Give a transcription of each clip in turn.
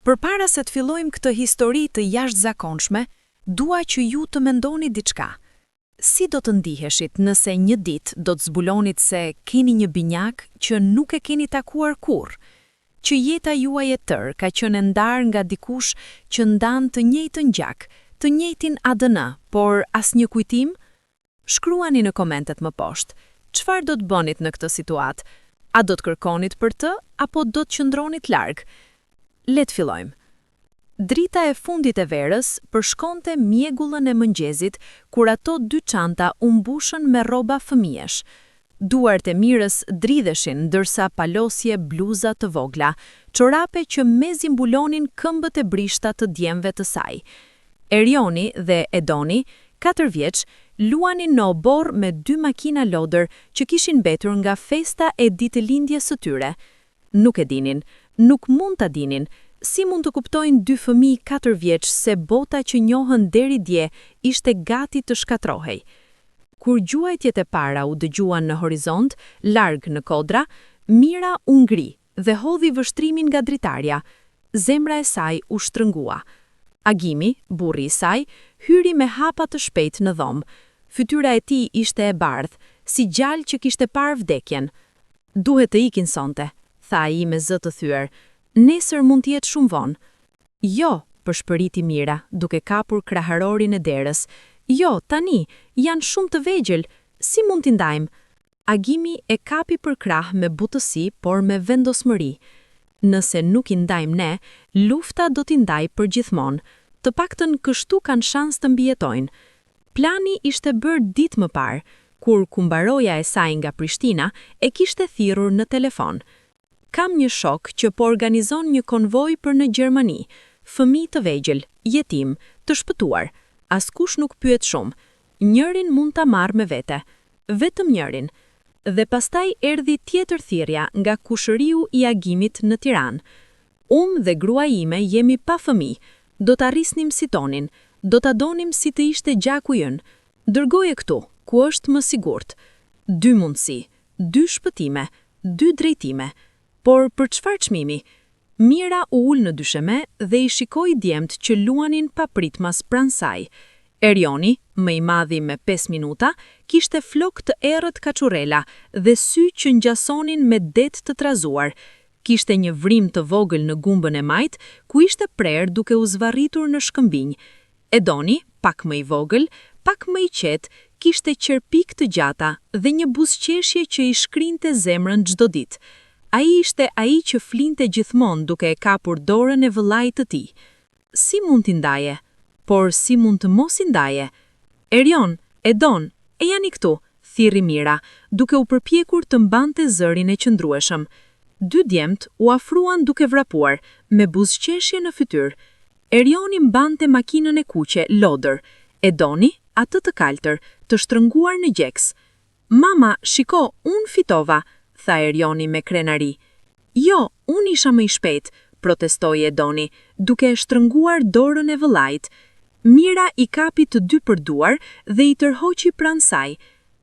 Përpara se të fillojmë këtë histori të jashtëzakonshme, dua që ju të mendoni diçka. Si do të ndiheshit nëse një ditë do të zbulonit se keni një binjak që nuk e keni takuar kurrë, që jeta juaj e tërë ka qenë e ndarë nga dikush që ndan të njëjtën gjak, të njëjtin ADN, por asnjë kujtim? Shkruani në komentet më poshtë. Çfarë do të bënit në këtë situatë? A do të kërkonit për të apo do të qëndronit larg? Le të fillojmë. Drita e fundit e verës përshkonte mjegullën e mëngjesit kur ato dy çanta u mbushën me rroba fëmijësh. Duart e Mirës dridheshin ndërsa palosje bluza të vogla, çorape që mezi mbulonin këmbët e brishta të djemve të saj. Erioni dhe Edoni, 4 vjeç, luanin në obor me 2 makina lodër që kishin mbetur nga festa e ditëlindjes së tyre. Nuk e dinin, nuk mund ta dinin, si mund të kuptojnë 2 fëmijë 4 vjeç se bota që njohën deri dje ishte gati të shkatrohej. Kur gjuajtjet e para u dëgjuan në horizont, larg në kodra, Mira u ngri dhe hodhi vështrimin nga dritarja. Zemra e saj u shtrëngua. Agimi, burri i saj, hyri me hapa të shpejt në dhomë. Fytyra e tij ishte e bardhë, si gjallë që kishte parë vdekjen. Duhet të ikin sonte, tha ai me zë të thyer. Nesër mund të jetë shumë vonë. Jo, përshpëriti Mira, duke kapur kraharorin e derës. Jo, tani, janë shumë të vegjël, si mund t'i ndajmë? Agimi e kapi për krah me butësi, por me vendosmëri. Nëse nuk i ndajmë ne, lufta do t'i ndaj për gjithmonë. Të paktën kështu kanë shans të mbijetojnë. Plani ishte bërë ditë më parë, kur kumbaroja e saj nga Prishtina e kishte thirrur në telefon. Kam një shok që po organizon një konvoj për në Gjermani, fëmijë të vegjël, jetim, të shpëtuar. Askush nuk pyet shumë. Njërin mund ta marr me vete, vetëm njërin. Dhe pastaj erdhi tjetër thirrja nga kushëriu i Agimit në Tiranë. Dhe grua ime jemi pa fëmijë. Do ta rrisnim si tonin, do ta donim si të ishte gjaku ynë. Dërgoje këtu, ku është më sigurt. 2 mundësi, 2 shpëtime, 2 drejtime. Por për çfarë çmimi? Mira u ul në dysheme dhe i shikoi djemt që luanin pa pritmas pranë saj. Erioni, më i madhi me 5 minuta, kishte flok të errët kaçurela dhe sy që ngjasonin me det të trazuar. Kishte një vrim të vogël në gumbën e majt, ku ishte prerë duke u zvarritur në shkëmbinj. Edoni, pak më i vogël, pak më i qetë, kishte qerpik të gjata dhe një buzëqeshje që i shkrinte zemrën çdo ditë. Ai ishte ai që flinte gjithmonë duke e kapur dorën e vëllait të tij. Si mund t'i ndaje? Por si mund të mos i ndaje? Erion, Edon, e janë këtu, thirri Mira, duke u përpjekur të mbante zërin e qëndrueshëm. 2 djemt u afruan duke vrapuar, me buzëqeshje në fytyrë. Erioni mbante makinën e kuqe, lodër. Edoni, atë të kaltër, të shtrënguar në gjeks. Mama, shiko, unë fitova, tha Erioni me krenari. Jo, unë isha më i shpejt, protestoi Edoni, duke e shtrënguar dorën e vëllait. Mira i kapi të 2 për duar dhe i tërhoqi pranë saj.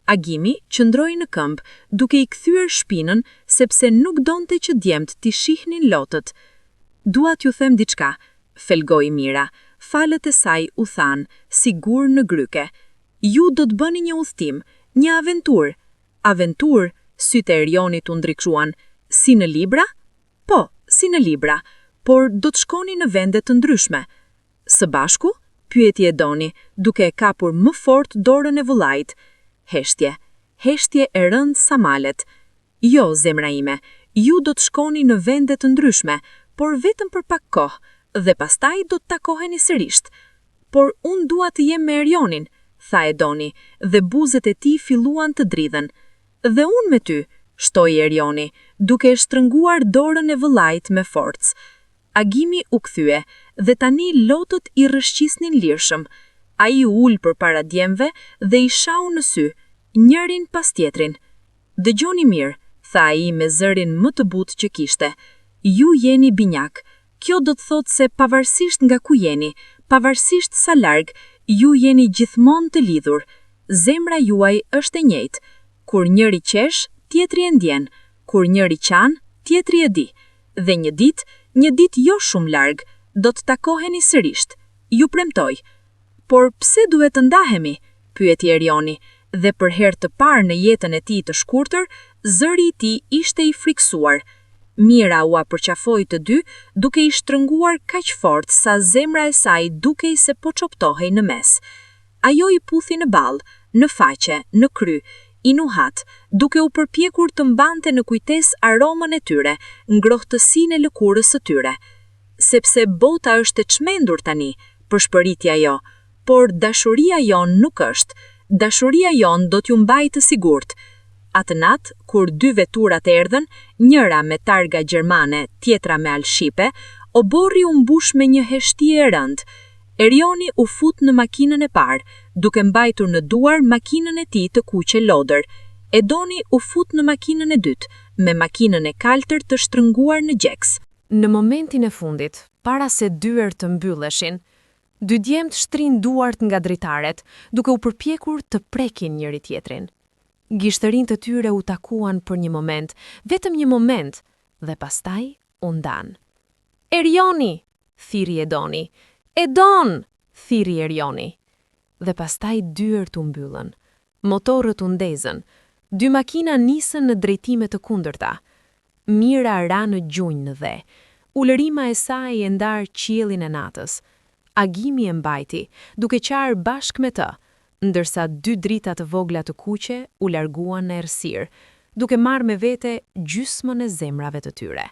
Agimi qëndroi në këmbë, duke i kthyer shpinën sepse nuk donte që djemt t'i shihnin lotët. Dua t'ju them diçka, felgoi Mira. Falët e saj u than, sigur në gryke. Ju do të bëni një udhtim, një aventurë. Aventurë? Sytë e Erionit u ndrikshuan. Si në libra? Po, si në libra, por do të shkoni në vende të ndryshme. Së bashku? Pyeti Edoni, duke e kapur më fort dorën e vëllait. Heshtje e rënd sa malet. Jo, zemra ime, ju do të shkoni në vende të ndryshme, por vetëm për pak kohë, dhe pastaj do të takoheni sërish. Por unë dua të jem me Erionin, tha Edoni, dhe buzët e tij filluan të dridhen. Dhe unë me ty, shtoi Erioni, duke e shtrënguar dorën e vëllait me forcë. Agimi u kthye, dhe tani lotët i rrëshqisnin lirshëm. Ai u ul përpara djemve dhe i shau në sy, njërin pas tjetrin. Dëgjoni mirë, tha ai me zërin më të butë që kishte. Ju jeni binjak. Kjo do të thotë se pavarësisht nga ku jeni, pavarësisht sa larg, ju jeni gjithmonë të lidhur. Zemra juaj është e njëjtë. Kur njëri qesh, tjetri e ndjen. Kur njëri qan, tjetri e di. Dhe një ditë, Një ditë jo shumë larg, do të takoheni sërish. Ju premtoj. Por pse duhet të ndahemi? Pyeti Erioni, dhe për herë të parë në jetën e tij të shkurtër, zëri i tij ishte i friksuar. Mira u përqafoi të dy, duke i shtrënguar kaq fort sa zemra e saj dukej se po çoptohej në mes. Ajo i puthi në ball, në faqe, në kry, i nuhat, duke u përpjekur të mbante në kujtes aromën e tyre, ngrohtësinë e lëkurës së tyre. Sepse bota është e çmendur tani, përshpëriti ajo, por dashuria jon nuk është. Dashuria jon do t'ju mbajë të sigurt. Atë natë, kur dy veturat erdhën, njëra me targa gjermane, tjetra me alshipe, oborri u mbush me një heshtje e rëndë. Erioni u fut në makinën e parë, duke mbajtur në duar makinën e tij të kuqe lodër. Edoni u fut në makinën e dytë, me makinën e kaltër të shtrënguar në gjeks. Në momentin e fundit, para se dyert të mbylleshin, dy djemt shtrin duart nga dritaret, duke u përpjekur të prekin njëri tjetrin. Gishtërinë të tyre u takuan për një moment, vetëm një moment, dhe pastaj u ndan. Erioni, thiri Edoni. Edon, thiri Erioni. Dhe pastaj dyert u mbyllën. Motorët u ndezën. Dy makina nisën në drejtime të kundërta. Mira ra në gjunjë në dhe. Ulërima e saj e ndar qiellin e natës. Agimi e mbajti, duke qarë bashk me të, ndërsa dy drita të vogla të kuqe u larguan në errësirë, duke marrë me vete gjysmën e zemrave të tyre.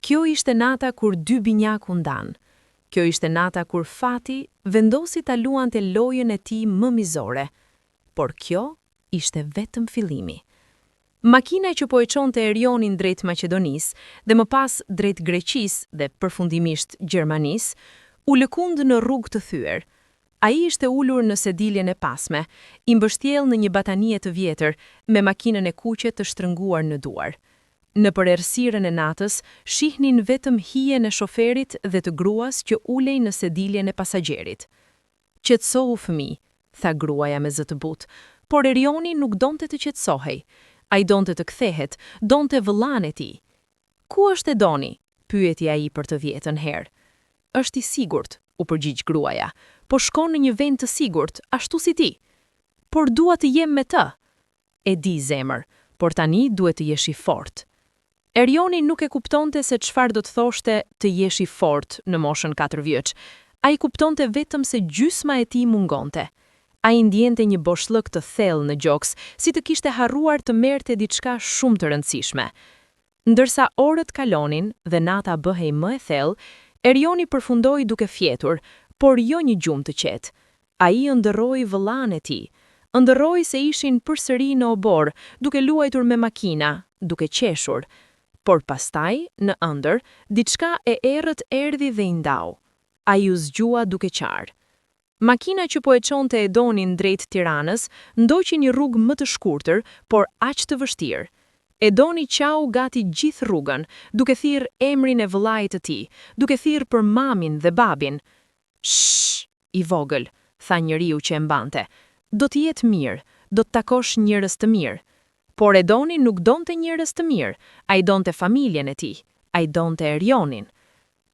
Kjo ishte nata kur dy binjak u ndan. Kjo ishte nata kur fati vendosi ta luante lojën e tij më mizore. Por kjo ishte vetëm fillimi. Makina që po e çonte Erionin drejt Maqedonisë dhe më pas drejt Greqisë dhe përfundimisht Gjermanisë, u lëkund në rrugë të thyer. Ai ishte ulur në sediljen e pasme, i mbështjell në një batanie të vjetër, me makinën e kuqe të shtrënguar në duar. Në përerësirën e natës, shihnin vetëm hijen e shoferit dhe të gruas që ulej në sediljen e pasagjerit. Qetësohu fëmijë, tha gruaja me zë të butë, por Erioni nuk donte të qetësohej. Ai donte të kthehet, donte vëllain e tij. Ku është Edoni? Pyeti ai për të vjetën herë. Është i sigurt, u përgjigj gruaja, po shkon në një vend të sigurt, ashtu si ti. Por dua të jem me të. E di zemër, por tani duhet të jesh i fortë. Erioni nuk e kuptonte se çfarë do të thoshte të jesh i fortë në moshën 4 vjeç. Ai kuptonte vetëm se gjysma e tij mungonte. Ai ndjente një boshllëk të thellë në gjoks, si të kishte harruar të merrte diçka shumë të rëndësishme. Ndërsa orët kalonin dhe nata bëhej më e thellë, Erioni përfundoi duke fjetur, por jo një gjumë të qetë. Ai ëndërroi vëllain e tij. Ëndërroi se ishin përsëri në obor, duke luajtur me makina, duke qeshur. Por pastaj, në ëndër, diçka e errët erdhi dhe i ndau. Ai u zgjua duke qarë. Makina që po e çonte Edonin drejt Tiranës ndoqi një rrugë më të shkurtër, por aq të vështirë. Edoni qau gati gjithë rrugën, duke thirrë emrin e vëllait të tij, duke thirrë për mamin dhe babin. Shh, i vogël, tha njeriu që e mbante. Do të jetë mirë, do të takosh njerëz të mirë. Por Edoni nuk donte njerëz të mirë, ai donte familjen e tij, ai donte Erionin.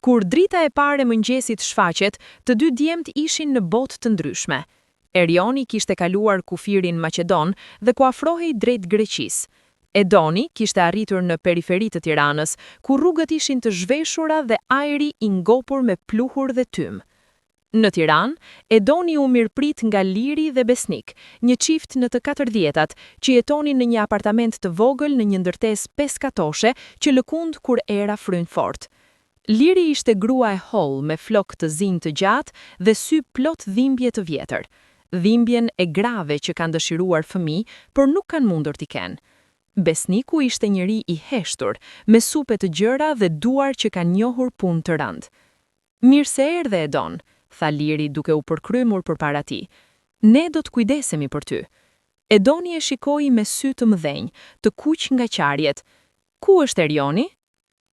Kur drita e parë e mëngjesit shfaqet, të dy djemt ishin në botë të ndryshme. Erioni kishte kaluar kufirin Maqedon dhe ku afrohej drejt Greqisë. Edoni kishte arritur në periferi të Tiranës, ku rrugët ishin të zhveshura dhe ajri i ngopur me pluhur dhe tym. Në Tiranë, Edoni u mirëprit nga Liri dhe Besnik, një çift në të 40-tat, që jetonin në një apartament të vogël në një ndërtesë 5 katoshe që lëkund kur era fryn fort. Liri ishte grua e holl me flok të zinj të gjatë dhe sy plot dhimbje të vjetër. Dhimbjen e grave që kanë dëshiruar fëmijë, por nuk kanë mundur t'i kenë. Besniku ishte njeri i heshtur, me supe të gjëra dhe duar që kanë njohur punë të rëndë. Mirë se erdhe Edon, tha Liri duke u përkrymur përpara tij. Ne do të kujdesemi për ty. Edoni e shikoi me sy të mëdhenj, të kuq nga qarjet. Ku është Erioni?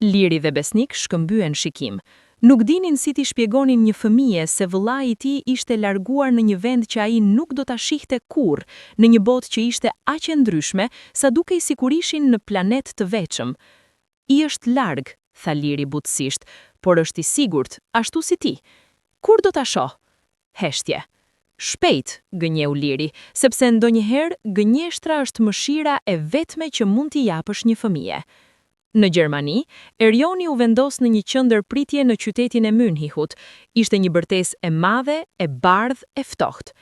Liri dhe Besnik shkëmbyen shikim. Nuk dinin si t'i shpjegonin një fëmije se vëllai i tij ishte larguar në një vend që ai nuk do ta shihte kurrë, në një botë që ishte aq e ndryshme sa dukej sikur ishin në planet të veçëm. I është larg, tha Liri butësisht, por është i sigurt, ashtu si ti. Kur do ta shoh? Heshtje. Shpejt, gënjeu Liri, sepse ndonjëherë gënjeshtra është mëshira e vetme që mund t'i japësh një fëmije. Në Gjermani, Erioni u vendos në një qendër pritje në qytetin e Münchit. Ishte një bërtesë e madhe, e bardhë, e ftohtë.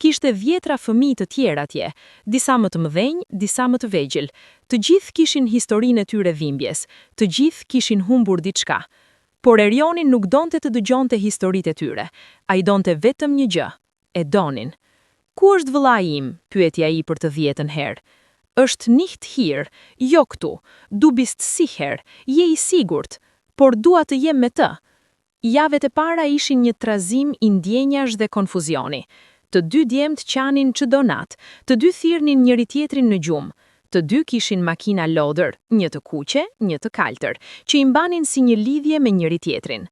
Kishte 10 fëmijë të tjerë atje, disa më të mëdhenj, disa më të vegjël. Të gjithë kishin historinë e tyre dhimbjes, të gjithë kishin humbur diçka. Por Erioni nuk donte të dëgjonte historitë e tyre. Ai donte vetëm një gjë, e donin. Ku është vëllai im? Pyeti ai për të 10ën herë. Është nicht hier, jo këtu, du bist sicher, je i sigurt, por dua të jem me të. Javet e para ishin një trazim i ndjenjash dhe konfuzioni. Të dy djemt qanin çdo natë, të dy thirrnin njëri tjetrin në gjumë, të dy kishin makina lodër, një të kuqe, një të kaltër, që i mbanin si një lidhje me njëri tjetrin.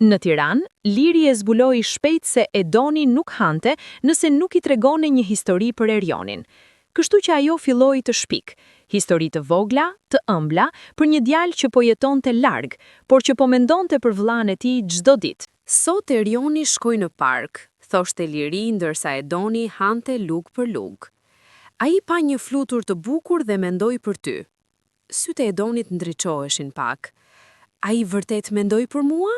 Në Tiranë, Liri e zbuloi shpejt se Edoni nuk hante nëse nuk i tregone një histori për Erionin. Kështu që ajo filloi të shpik, histori të vogla, të ëmbla, për një djalë që po jetonte larg, por që po mendonte për vllain e tij çdo ditë. Sot Erioni shkoi në park, thoshte Liri ndërsa Edoni hante lug për lug. Ai pa një flutur të bukur dhe mendoi për ty. Sytë e Edonit ndriçoheshin pak. Ai vërtet mendoi për mua?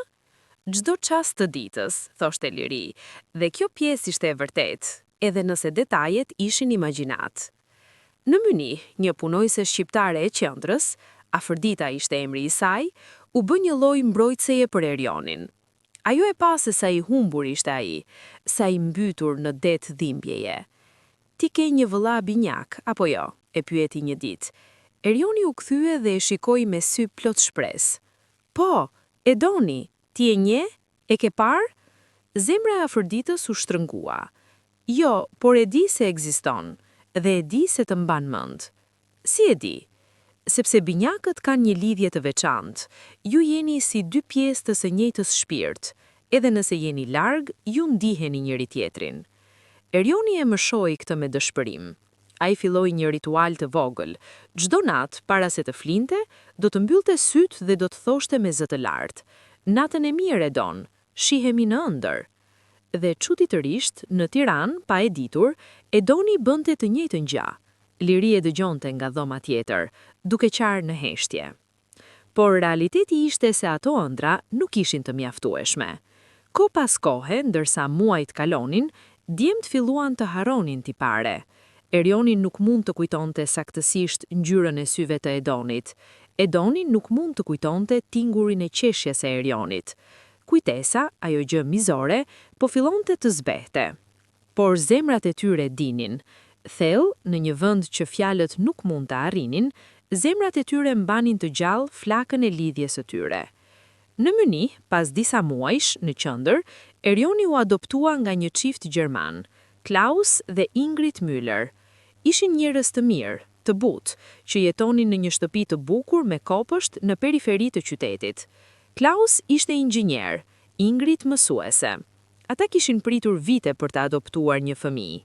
Çdo çast të ditës, thoshte Liri, dhe kjo pjesë ishte e vërtet, edhe nëse detajet ishin imagjinat. Në Münih, një punojse shqiptare e qendrës, Afërdita ishte emri i saj, u bë një lloj mbrojtëseje për Erionin. Ajo e pa se sa i humbur ishte ai, sa i mbytur në det dhimbjeje. Ti ke një vëlla binjak, apo jo? E pyeti një ditë. Erioni u kthye dhe e shikoi me sy plot shpresë. Po, Edoni, ti e nje? E ke parë? Zemra e Afërditës u shtrëngua. Jo, por e di se ekziston, dhe e di se të mban mend. Si e di? Sepse binjakët kanë një lidhje të veçantë. Ju jeni si dy pjesë të së njëjtës shpirt. Edhe nëse jeni larg, ju ndiheni njëri tjetrin. Erioni e mëshoi këtë me dëshpërim. Ai filloi një ritual të vogël. Çdo natë, para se të flinte, do të mbyllte syt dhe do të thoshte me zë të lartë: "Natën e mirë, Edon, shihemi në ëndër." Dhe çuditërisht, në Tiranë, pa e ditur, Edoni bënte të njëjtën gjë. Liri e dëgjonte nga dhoma tjetër, duke qarë në heshtje. Por realiteti ishte se ato ëndra nuk ishin të mjaftueshme. Ko pas kohe, ndërsa muajt kalonin, djemt filluan të harronin tipare. Erioni nuk mund të kujtonte saktësisht ngjyrën e syve të Edonit. Edoni nuk mund të kujtonte tingurin e qeshjes së Erionit. Kujtesa, ajo gjë mizore, po fillonte të zbehte. Por zemrat e tyre dinin. Thellë, në një vend që fjalët nuk mund të arrinin, zemrat e tyre mbanin të gjallë flakën e lidhjes së tyre. Në Münih, pas disa muajsh, në qendër, Erioni u adoptua nga një çift gjerman, Klaus dhe Ingrid Müller. Ishin njerëz të mirë, të butë, që jetonin në një shtëpi të bukur me kopësht në periferi të qytetit. Klaus ishte inxhinier, Ingrid mësuese. Ata kishin pritur vite për të adoptuar një fëmijë.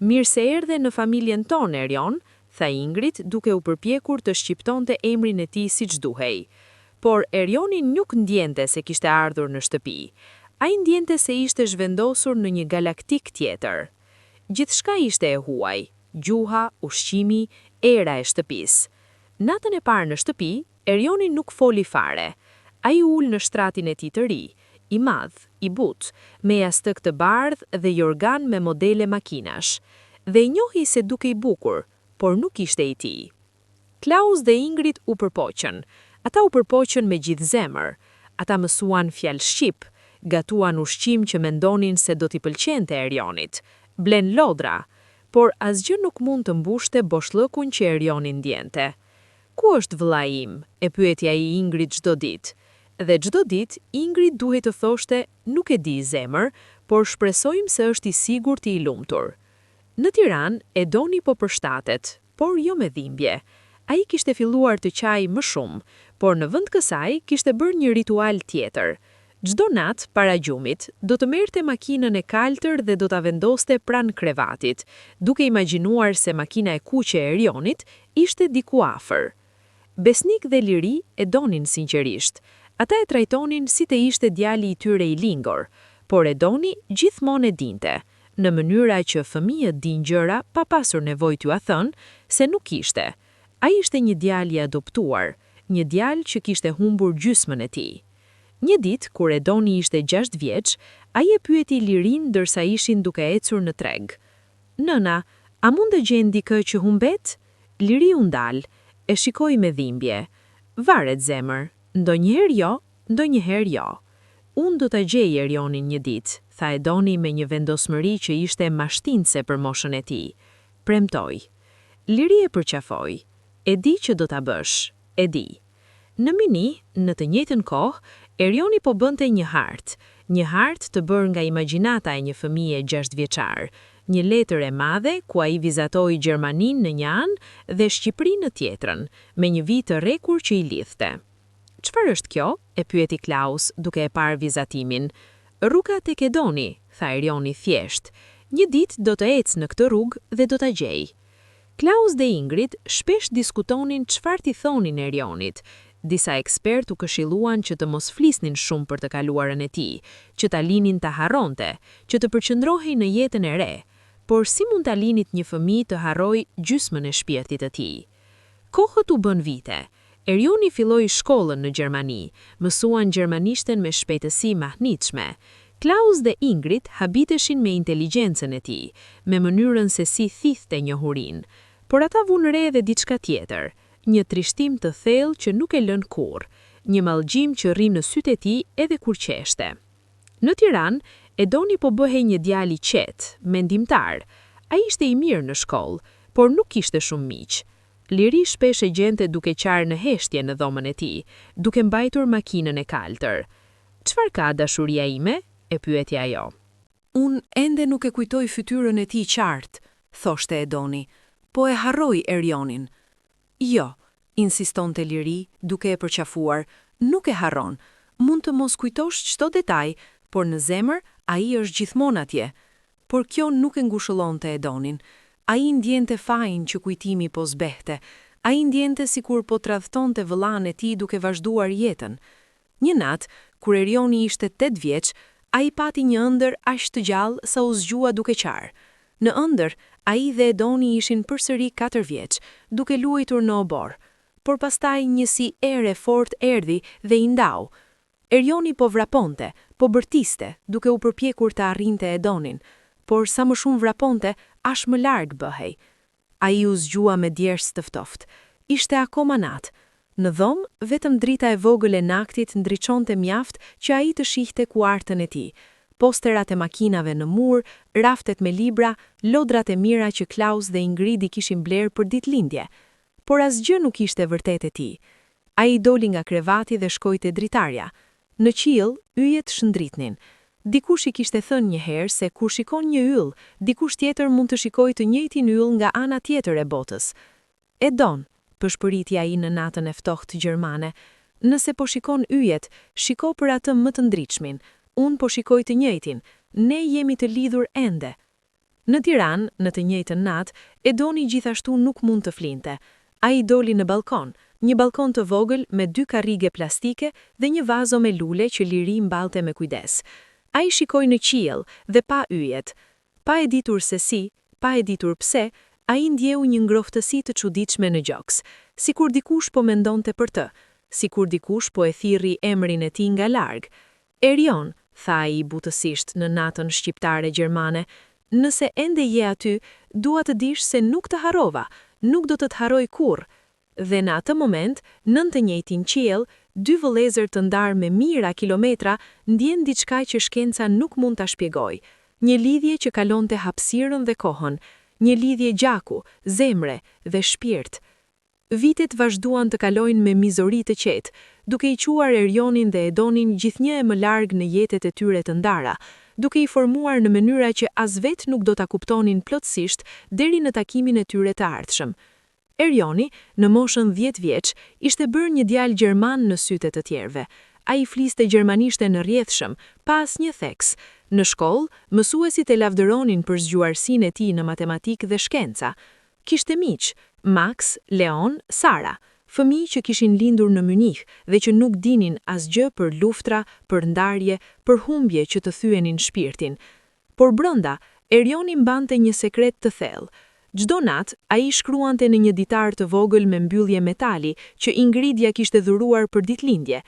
Mirë se erdhe në familjen tonë, Erion, tha Ingrid, duke u përpjekur të shqiptonte emrin e tij siç duhej. Por Erioni nuk ndjente se kishte ardhur në shtëpi. Ai ndjente se ishte zhvendosur në një galaktik tjetër. Gjithçka ishte e huaj: gjuha, ushqimi, era e shtëpisë. Natën e parë në shtëpi, Erioni nuk foli fare. Ai ul në shtratin e tij të ri, i madh, i butë, me jastëk të bardhë dhe jorgan me modele makinash, dhe i njohi se duke i bukur, por nuk ishte i tij. Klaus dhe Ingrid u përpoqën. Ata u përpoqën me gjithë zemër. Ata mësuan fjalë shqip, gatuan ushqim që mendonin se do t'i pëlqente Erionit, blen lodra, por asgjë nuk mund të mbushte boshllëkun që Erioni ndjente. Ku është vëllai im? E pyeti ai Ingrid çdo ditë. Dhe çdo ditë Ingrid duhet të thoshte: "Nuk e di, zemër, por shpresojmë se është i sigurt i lumtur." Në Tiranë, Edoni po përshtatet, por jo me dhimbje. Ai kishte filluar të qajë më shumë, por në vend kësaj kishte bërë një ritual tjetër. Çdo natë para gjumit do të merrte makinën e kaltër dhe do ta vendoste pranë krevatit, duke imagjinuar se makina e kuqe e Erionit ishte diku afër. Besnik dhe Liri e donin sinqerisht. Ata e trajtonin si të ishte djali i tyre i lingor, por Edoni gjithmonë e dinte, në mënyra që fëmijët din gjëra pa pasur nevojë t'u thënë se nuk ishte. Ai ishte një djalë i adoptuar, një djalë që kishte humbur gjysmën e tij. Një ditë, kur Edoni ishte 6 vjeç, ai e pyeti Lirin ndërsa ishin duke ecur në treg. "Nëna, a mund të gjej dikë që humbet?" Liri u ndal, e shikoi me dhimbje. "Varet zemër, ndonjëherë jo, ndonjëherë jo. Unë do ta gjej Erionin një ditë," tha Edoni me një vendosmëri që ishte mashtinse për moshën e tij. "Premtoj." Liri e përqafoi. "E di që do ta bësh, e di." Në mini, në të njëjtën kohë, Erioni po bënte një hartë të bërë nga imagjinata e një fëmije 6 vjeçar, një letër e madhe ku ai vizatoi Gjermaninë në një anë dhe Shqipërinë në tjetrën, me një vit të rekur që i lidhte. "Çfarë është kjo?" e pyeti Klaus, duke e parë vizatimin. "Rruga tek Edoni," tha Erioni thjesht. "Një ditë do të ecë në këtë rrugë dhe do ta gjej." Klaus dhe Ingrid shpesh diskutonin çfarë t'i thonin Erionit. Disa ekspert u këshilluan që të mos flisnin shumë për të kaluarën e tij, që ta linin ta harronte, që të përqendrohej në jetën e re. Por si mund ta linit një fëmijë të harrojë gjysmën e shpirtit të tij? Kohët u bën vite. Erioni filloi shkollën në Gjermani, mësuan gjermanishten me shpejtësi mahnitshme. Klaus dhe Ingrid habiteshin me inteligjencën e tij, me mënyrën se si thithte njohurinë. Por ata vunë re edhe diçka tjetër. Një trishtim të thellë që nuk e lën kurrë, një mallgjim që rri në sytë e tij edhe kur qeshte. Në Tiranë, Edoni po bëhej një djalë i qetë, mendimtar. Ai ishte i mirë në shkollë, por nuk kishte shumë miq. Liri shpesh e gjente duke qarë në heshtje në dhomën e tij, duke mbajtur makinën e kaltër. "Çfarë ka dashuria ime?" e pyeti ajo. "Unë ende nuk e kujtoj fytyrën e tij qartë," thoshte Edoni, "po e harroj Erionin." "Jo," insistonte Liri, duke e përqafuar, "nuk e harron. Mund të mos kujtosh çdo detaj, por në zemër ai është gjithmonë atje." Por kjo nuk e ngushëllonte Edonin. Ai ndjente fajin që kujtimi po zbehte. Ai ndjente sikur po tradhtonte vëllain e tij duke vazhduar jetën. Një natë, kur Erioni ishte 8 vjeç, ai pati një ëndër aq të gjallë sa u zgjua duke qarë. Në ëndër, ai dhe Edoni ishin përsëri 4 vjeç, duke luajtur në obor. Por pastaj një si erë e fortë erdhi dhe i ndau. Erioni po vraponte, po bërtiste, duke u përpjekur të arrinte Edonin, por sa më shumë vraponte, aq më larg bëhej. Ai u zgjua me djersë të ftoftë. Ishte akoma natë. Në dhomë, vetëm drita e vogël e naktit ndriçonte mjaft që ai të shihte kuartën e tij. Posterat e makinave në mur, raftet me libra, lodrat e mira që Klaus dhe Ingrid i kishin bler për ditëlindje. Por asgjë nuk ishte vërtet e tij. Ai doli nga krevati dhe shkoi te dritarja. Në qiell, yjet shëndritnin. Dikush i kishte thënë një herë se kur shikon një yll, dikush tjetër mund të shikojë të njëjtin yll nga ana tjetër e botës. "Edon," përshpëriti ai në natën e ftohtë gjermane, "nëse po shikon yjet, shiko për atë më të ndritshmin. Unë po shikoj të njëjtin. Ne jemi të lidhur ende." Në Tiranë, në të njëjtën natë, Edoni gjithashtu nuk mund të flinte. Ai doli në balkon, një balkon të vogël me 2 karrige plastike dhe një vazo me lule që Liri mbalte me kujdes. Ai shikoi në qiell dhe pa yjet. Pa e ditur se si, pa e ditur pse, ai ndjeu një ngrohtësi të çuditshme në gjoks, sikur dikush po mendonte për të, sikur dikush po e thirrri emrin e tij nga larg. "Erion," tha ai butësisht në natën shqiptare gjermane, "nëse ende je aty, dua të dish se nuk të harrova, nuk do të të harroj kurrë." Dhe në atë moment, nën të njëjtin qiell, 2 vëllezër të ndarë me mijëra kilometra ndjen diçka që shkenca nuk mund ta shpjegojë. Një lidhje që kalonte hapësirën dhe kohën, një lidhje gjaku, zemre dhe shpirt. Vitet vazhduan të kalojnë me mizori të qetë, duke i quar Erionin dhe Edonin gjithnjë e më larg në jetët e tyre të ndara, duke i formuar në mënyra që as vetë nuk do ta kuptonin plotësisht deri në takimin e tyre të ardhshëm. Erioni, në moshën 10 vjeç, ishte bërë një djalë gjerman në sytë të tjerëve. Ai fliste gjermanishte në rrjedhshëm, pa asnjë theks. Në shkollë, mësuesit e lavdëronin për zgjuarsinë e tij në matematikë dhe shkenca. Kishte miq, Max, Leon, Sara. fëmijë që kishin lindur në Munich dhe që nuk dinin asgjë për luftra, për ndarje, për humbje që të thyenin shpirtin. Por brenda, Erioni mbante një sekret të thellë. Çdo natë, ai shkruante në një ditar të vogël me mbyllje metali që Ingridja kishte dhuruar për ditëlindje.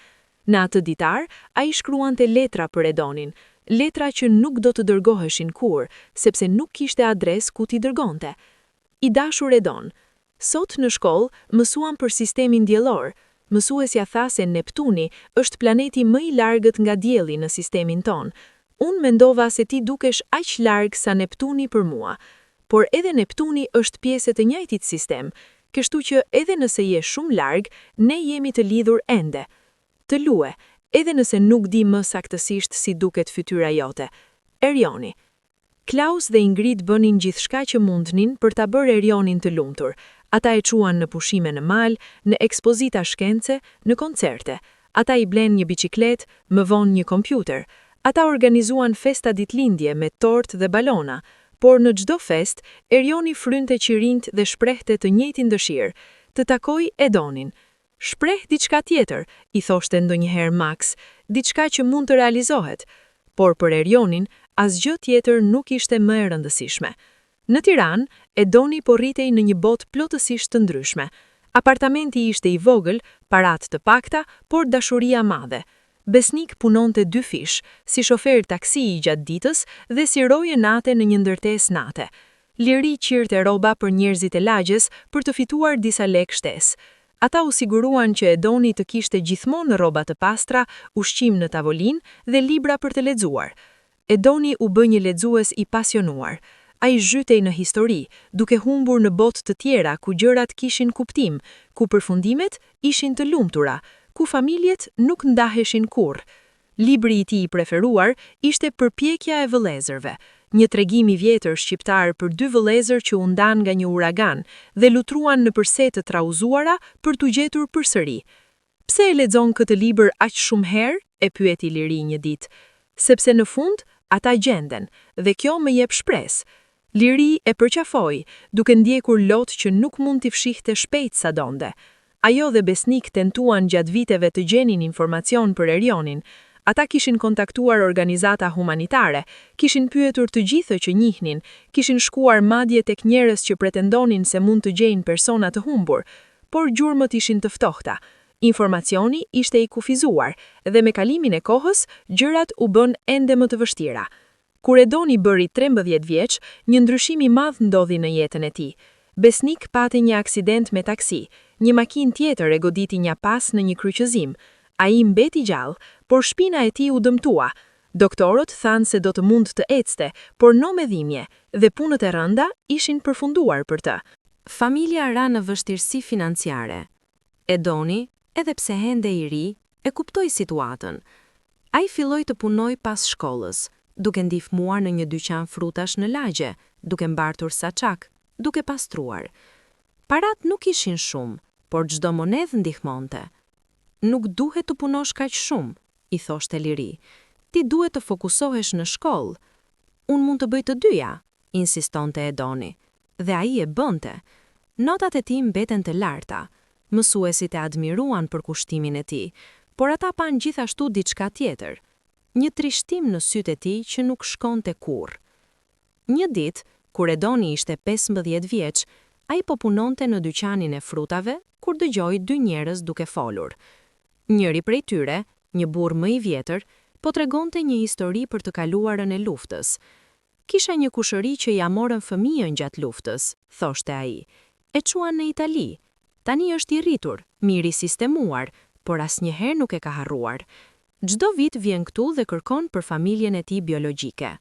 Në atë ditar, ai shkruante letra për Edonin, letra që nuk do të dërgoheshin kur, sepse nuk kishte adres ku t'i dërgonte. I dashur Edon, sot në shkollë mësuam për sistemin diellor. Mësuesja tha se Neptuni është planeti më i largët nga dielli në sistemin ton. Unë mendova se ti dukesh aq larg sa Neptuni për mua, por edhe Neptuni është pjesë e të njëjtit sistem, kështu që edhe nëse je shumë larg, ne jemi të lidhur ende. Të lue, edhe nëse nuk di më saktësisht si duket fytyra jote. Erioni. Klaus dhe Ingrid bënin gjithçka që mundnin për ta bërë Erionin të lumtur. Ata e quan në pushime në mal, në ekspozita shkence, në koncerte. Ata i blen një biçiklet, më vonë një kompjuter. Ata organizuan festa ditëlindje me tortë dhe balona, por në çdo fest, Erioni frynte qirinjt dhe shprehte të njëjtin dëshirë, të takoj Edonin. Shpreh diçka tjetër, i thoshte ndonjëherë Max, diçka që mund të realizohet, por për Erionin, asgjë tjetër nuk ishte më e rëndësishme. Në Tiranë, Edoni po rritej në një botë plotësisht të ndryshme. Apartamenti ishte i vogël, paratë të pakta, por dashuria madhe. Besnik punonte 2 fish, si shofer taksi i gjatë ditës dhe si roje nate në një ndërtesë nate. Liri qirte rroba për njerëzit e lagjes për të fituar disa lek shtesë. Ata u siguruan që Edoni të kishte gjithmonë rroba të pastra, ushqim në tavolinë dhe libra për të lexuar. Edoni u bë një lexues i pasionuar. Ai zhytej në histori, duke humbur në botë të tjera ku gjërat kishin kuptim, ku përfundimet ishin të lumtura, ku familjet nuk ndaheshin kurrë. Libri i tij i preferuar ishte Përpjekja e vëllezërve, një tregim i vjetër shqiptar për 2 vëllezër që u ndan nga një uragan dhe lutruan në përse të trauzuara për t'u gjetur përsëri. Pse e lexon këtë libër aq shumë herë? E pyeti Liri një ditë. Sepse në fund ata gjenden dhe kjo më jep shpresë. Liri e përqafoi, duke ndjekur lot që nuk mund t'i fshihte shpejt sa donte. Ajo dhe Besnik tentuan gjatë viteve të gjenin informacion për Erionin. Ata kishin kontaktuar organizata humanitare, kishin pyetur të gjithë që njihnin, kishin shkuar madje tek njerëz që pretendonin se mund të gjejnë persona të humbur, por gjurmët ishin të ftohta. Informacioni ishte i kufizuar dhe me kalimin e kohës, gjërat u bën ende më të vështira. Kur Edoni bëri 13 vjeç, një ndryshim i madh ndodhi në jetën e tij. Besnik pati një aksident me taksi, një makinë tjetër e goditi një pas në një kryqëzim. Ai mbeti gjallë, por shpina e tij u dëmtua. Doktorët thanë se do të mund të ecte, por no me dhimbje, dhe punët e rënda ishin përfunduar për të. Familja ra në vështirësi financiare. Edoni, edhe pse ende i ri, e kuptoi situatën. Ai filloi të punoj pas shkollës, duke ndihmuar në një dyqan frutash në lagje, duke mbartur saçak, duke pastruar. Parat nuk ishin shumë, por çdo monedhë ndihmonte. Nuk duhet të punosh kaq shumë, i thoshte Liri. Ti duhet të fokusohesh në shkollë. Unë mund të bëj të dyja, insistonte Edoni. Dhe ai e bënte. Notat e tij mbeten të larta. Mësuesit e admiruan për kushtimin e tij, por ata pan gjithashtu diçka tjetër. Një trishtim në sytë e tij që nuk shkonte kurrë. Një ditë, kur Edoni ishte 15 vjeç, ai po punonte në dyqanin e frutave kur dëgjoi 2 njerëz duke folur. Njëri prej tyre, një burr më i vjetër, po tregonte një histori për të kaluarën e luftës. Kisha një kushëri që ja morën fëmijën gjatë luftës, thoshte ai. E çuan në Itali. Tani është i rritur, mirë i sistemuar, por asnjëherë nuk e ka harruar. Çdo vit vjen këtu dhe kërkon për familjen e tij biologjike.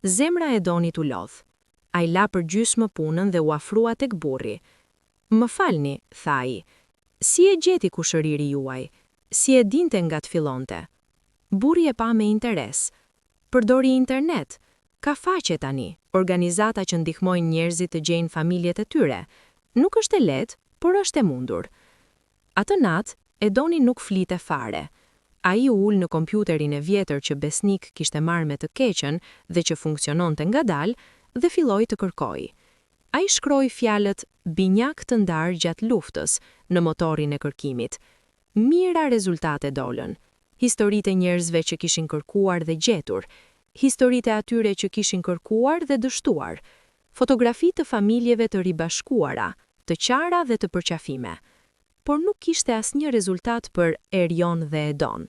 Zemra e Edonit u lodh. Ai la për gjysmë punën dhe u afrua tek burri. Më falni, tha ai. Si e gjeti kushëriri juaj? Si e dinte nga të fillonte? Burri e pa me interes. Përdori internet. Ka faqe tani, organizata që ndihmojnë njerëzit të gjejnë familjet e tyre. Nuk është e lehtë, por është e mundur. Atë natë, Edoni nuk flite fare. Ai u ul në kompjuterin e vjetër që Besnik kishte marrë me të keqen dhe që funksiononte ngadalë dhe filloi të kërkojë. Ai shkroi fjalët binjak të ndarë gjatë luftës në motorin e kërkimit. Mira rezultate dolën. Historitë e njerëzve që kishin kërkuar dhe gjetur, historitë e atyre që kishin kërkuar dhe dështuar, fotografi të familjeve të ribashkuara, të qara dhe të përqafime. Por nuk kishte asnjë rezultat për Erion dhe Edon.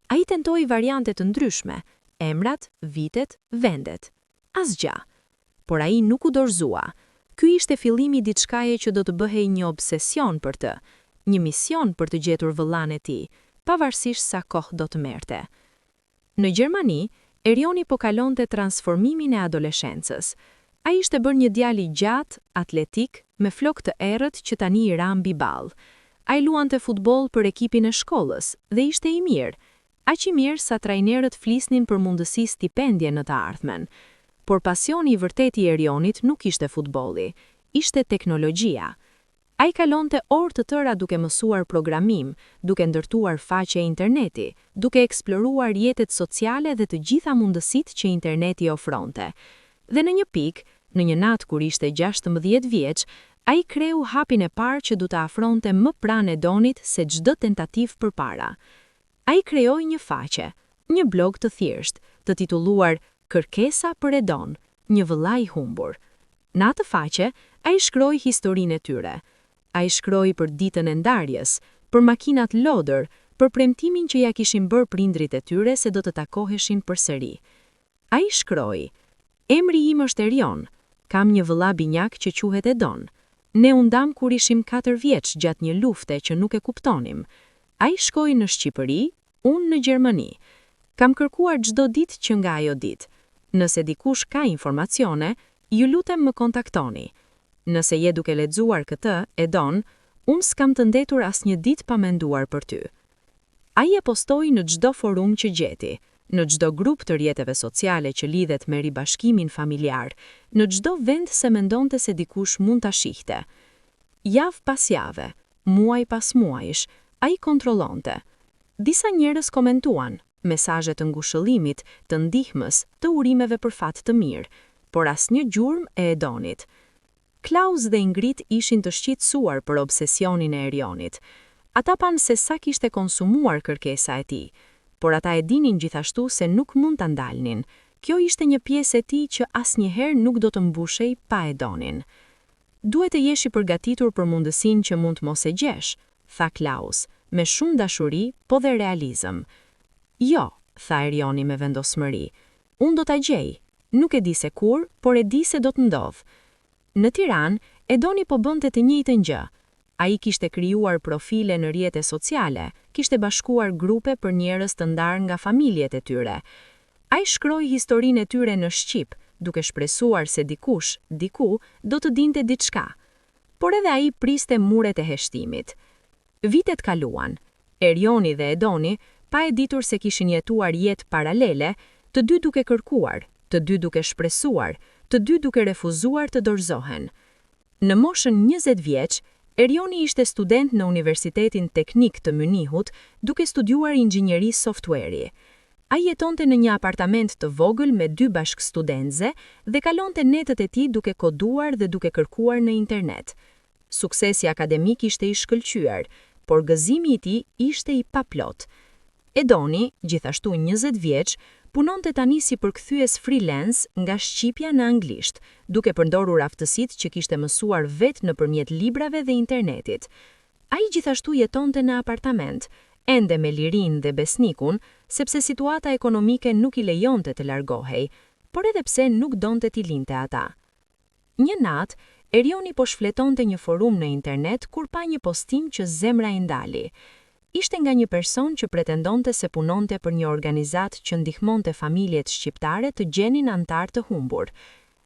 Ai tentoi variante të ndryshme, emrat, vitet, vendet. Asgjë. Por ai nuk u dorëzua. Ky ishte fillimi i diçkaje që do të bëhej një obsesion për të, një mision për të gjetur vëllain e tij, pavarësisht sa kohë do të merrte. Në Gjermani, Erioni po kalonte transformimin e adoleshencës. Ai ishte bërë një djalë i gjatë, atletik, me flokë të errët që tani i ra mbi ball. Ai luante futboll për ekipin e shkollës dhe ishte i mirë, aq i mirë sa trajnerët flisnin për mundësi stipendje në të ardhmen. Por pasioni i vërtet i Erionit nuk ishte futbolli, ishte teknologjia. Ai kalonte orë të tëra duke mësuar programim, duke ndërtuar faqe interneti, duke eksploruar rrjetet sociale dhe të gjitha mundësitë që interneti ofronte. Dhe në një pikë, në një natë kur ishte 16 vjeç, ai kreu hapin e parë që du të afronte më pranë Edonit se çdo tentativë përpara. Ai krijoi një faqe, një blog të thjeshtë, të titulluar Kërkesa për Edon, një vëllai i humbur. Në atë faqe, ai shkroi historinë e tyre. Ai shkroi për ditën e ndarjes, për makinat lodër, për premtimin që ja kishin bërë prindrit e tyre se do të takoheshin përsëri. Ai shkroi: Emri im është Erion, kam një vëlla binjak që quhet Edon. Ne u ndam kur ishim 4 vjeç gjatë një lufte që nuk e kuptonim. Ai shkoi në Shqipëri, unë në Gjermani. Kam kërkuar çdo ditë që nga ajo ditë. Nëse dikush ka informacione, ju lutem më kontaktoni. Nëse je duke lexuar këtë, Edon, unë s'kam të ndetur asnjë ditë pa menduar për ty. Ai e postoi në çdo forum që gjeti, në çdo grup të rrjeteve sociale që lidhet me ribashkimin familjar, në çdo vend se mendonte se dikush mund ta shihte. Javë pas jave, muaj pas muajsh, ai kontrollonte. Disa njerëz komentuan, mesazhe të ngushëllimit, të ndihmës, të urimeve për fat të mirë, por asnjë gjurmë e Edonit. Klaus dhe Ingrid ishin të shqetësuar për obsesionin e Erionit. Ata panë se sa kishte konsumuar kërkesa e tij, por ata e dinin gjithashtu se nuk mund ta ndalnin. Kjo ishte një pjesë e tij që asnjëherë nuk do të mbushej pa Edonin. Duhet të jesh i përgatitur për mundësinë që mund të mos e gjesh, tha Klaus, me shumë dashuri, po dhe realizëm. Jo, tha Erioni me vendosmëri, unë do ta gjej, nuk e di se kur, por e di se do të ndodh. Në Tiranë, Edoni po bënte të njëjtën gjë. Ai kishte krijuar profile në rrjete sociale, kishte bashkuar grupe për njerëz të ndarë nga familjet e tyre. Ai shkroi historinë e tyre në shqip, duke shpresuar se dikush, diku, do të dinte diçka. Por edhe ai priste muret e heshtimit. Vitet kaluan. Erioni dhe Edoni, pa e ditur se kishin jetuar jetë paralele, të dy duke kërkuar, të dy duke shpresuar, të dy duke refuzuar të dorëzohen. Në moshën 20 vjeç, Erioni ishte student në Universitetin Teknik të Mynihut, duke studiuar inxhinieri softueri. Ai jetonte në një apartament të vogël me 2 bashkëstudentëze dhe kalonte netët e tij duke koduar dhe duke kërkuar në internet. Suksesi akademik ishte i shkëlqyer, por gëzimi i tij ishte i paplot. Edoni, gjithashtu 20 vjeç, punonte tani si përkthyes freelance nga shqipja në anglisht, duke përdorur aftësitë që kishte mësuar vetë nëpërmjet librave dhe internetit. Ai gjithashtu jetonte në apartament, ende me lirinë dhe besnikun, sepse situata ekonomike nuk i lejonte të largohej, por edhe pse nuk donte t'i linte ata. Një natë, Erioni po shfletonte një forum në internet kur pa një postim që zemra i ndali. Ishte nga një person që pretendonte se punonte për një organizat që ndihmonte familjet shqiptare të gjenin antar të humbur.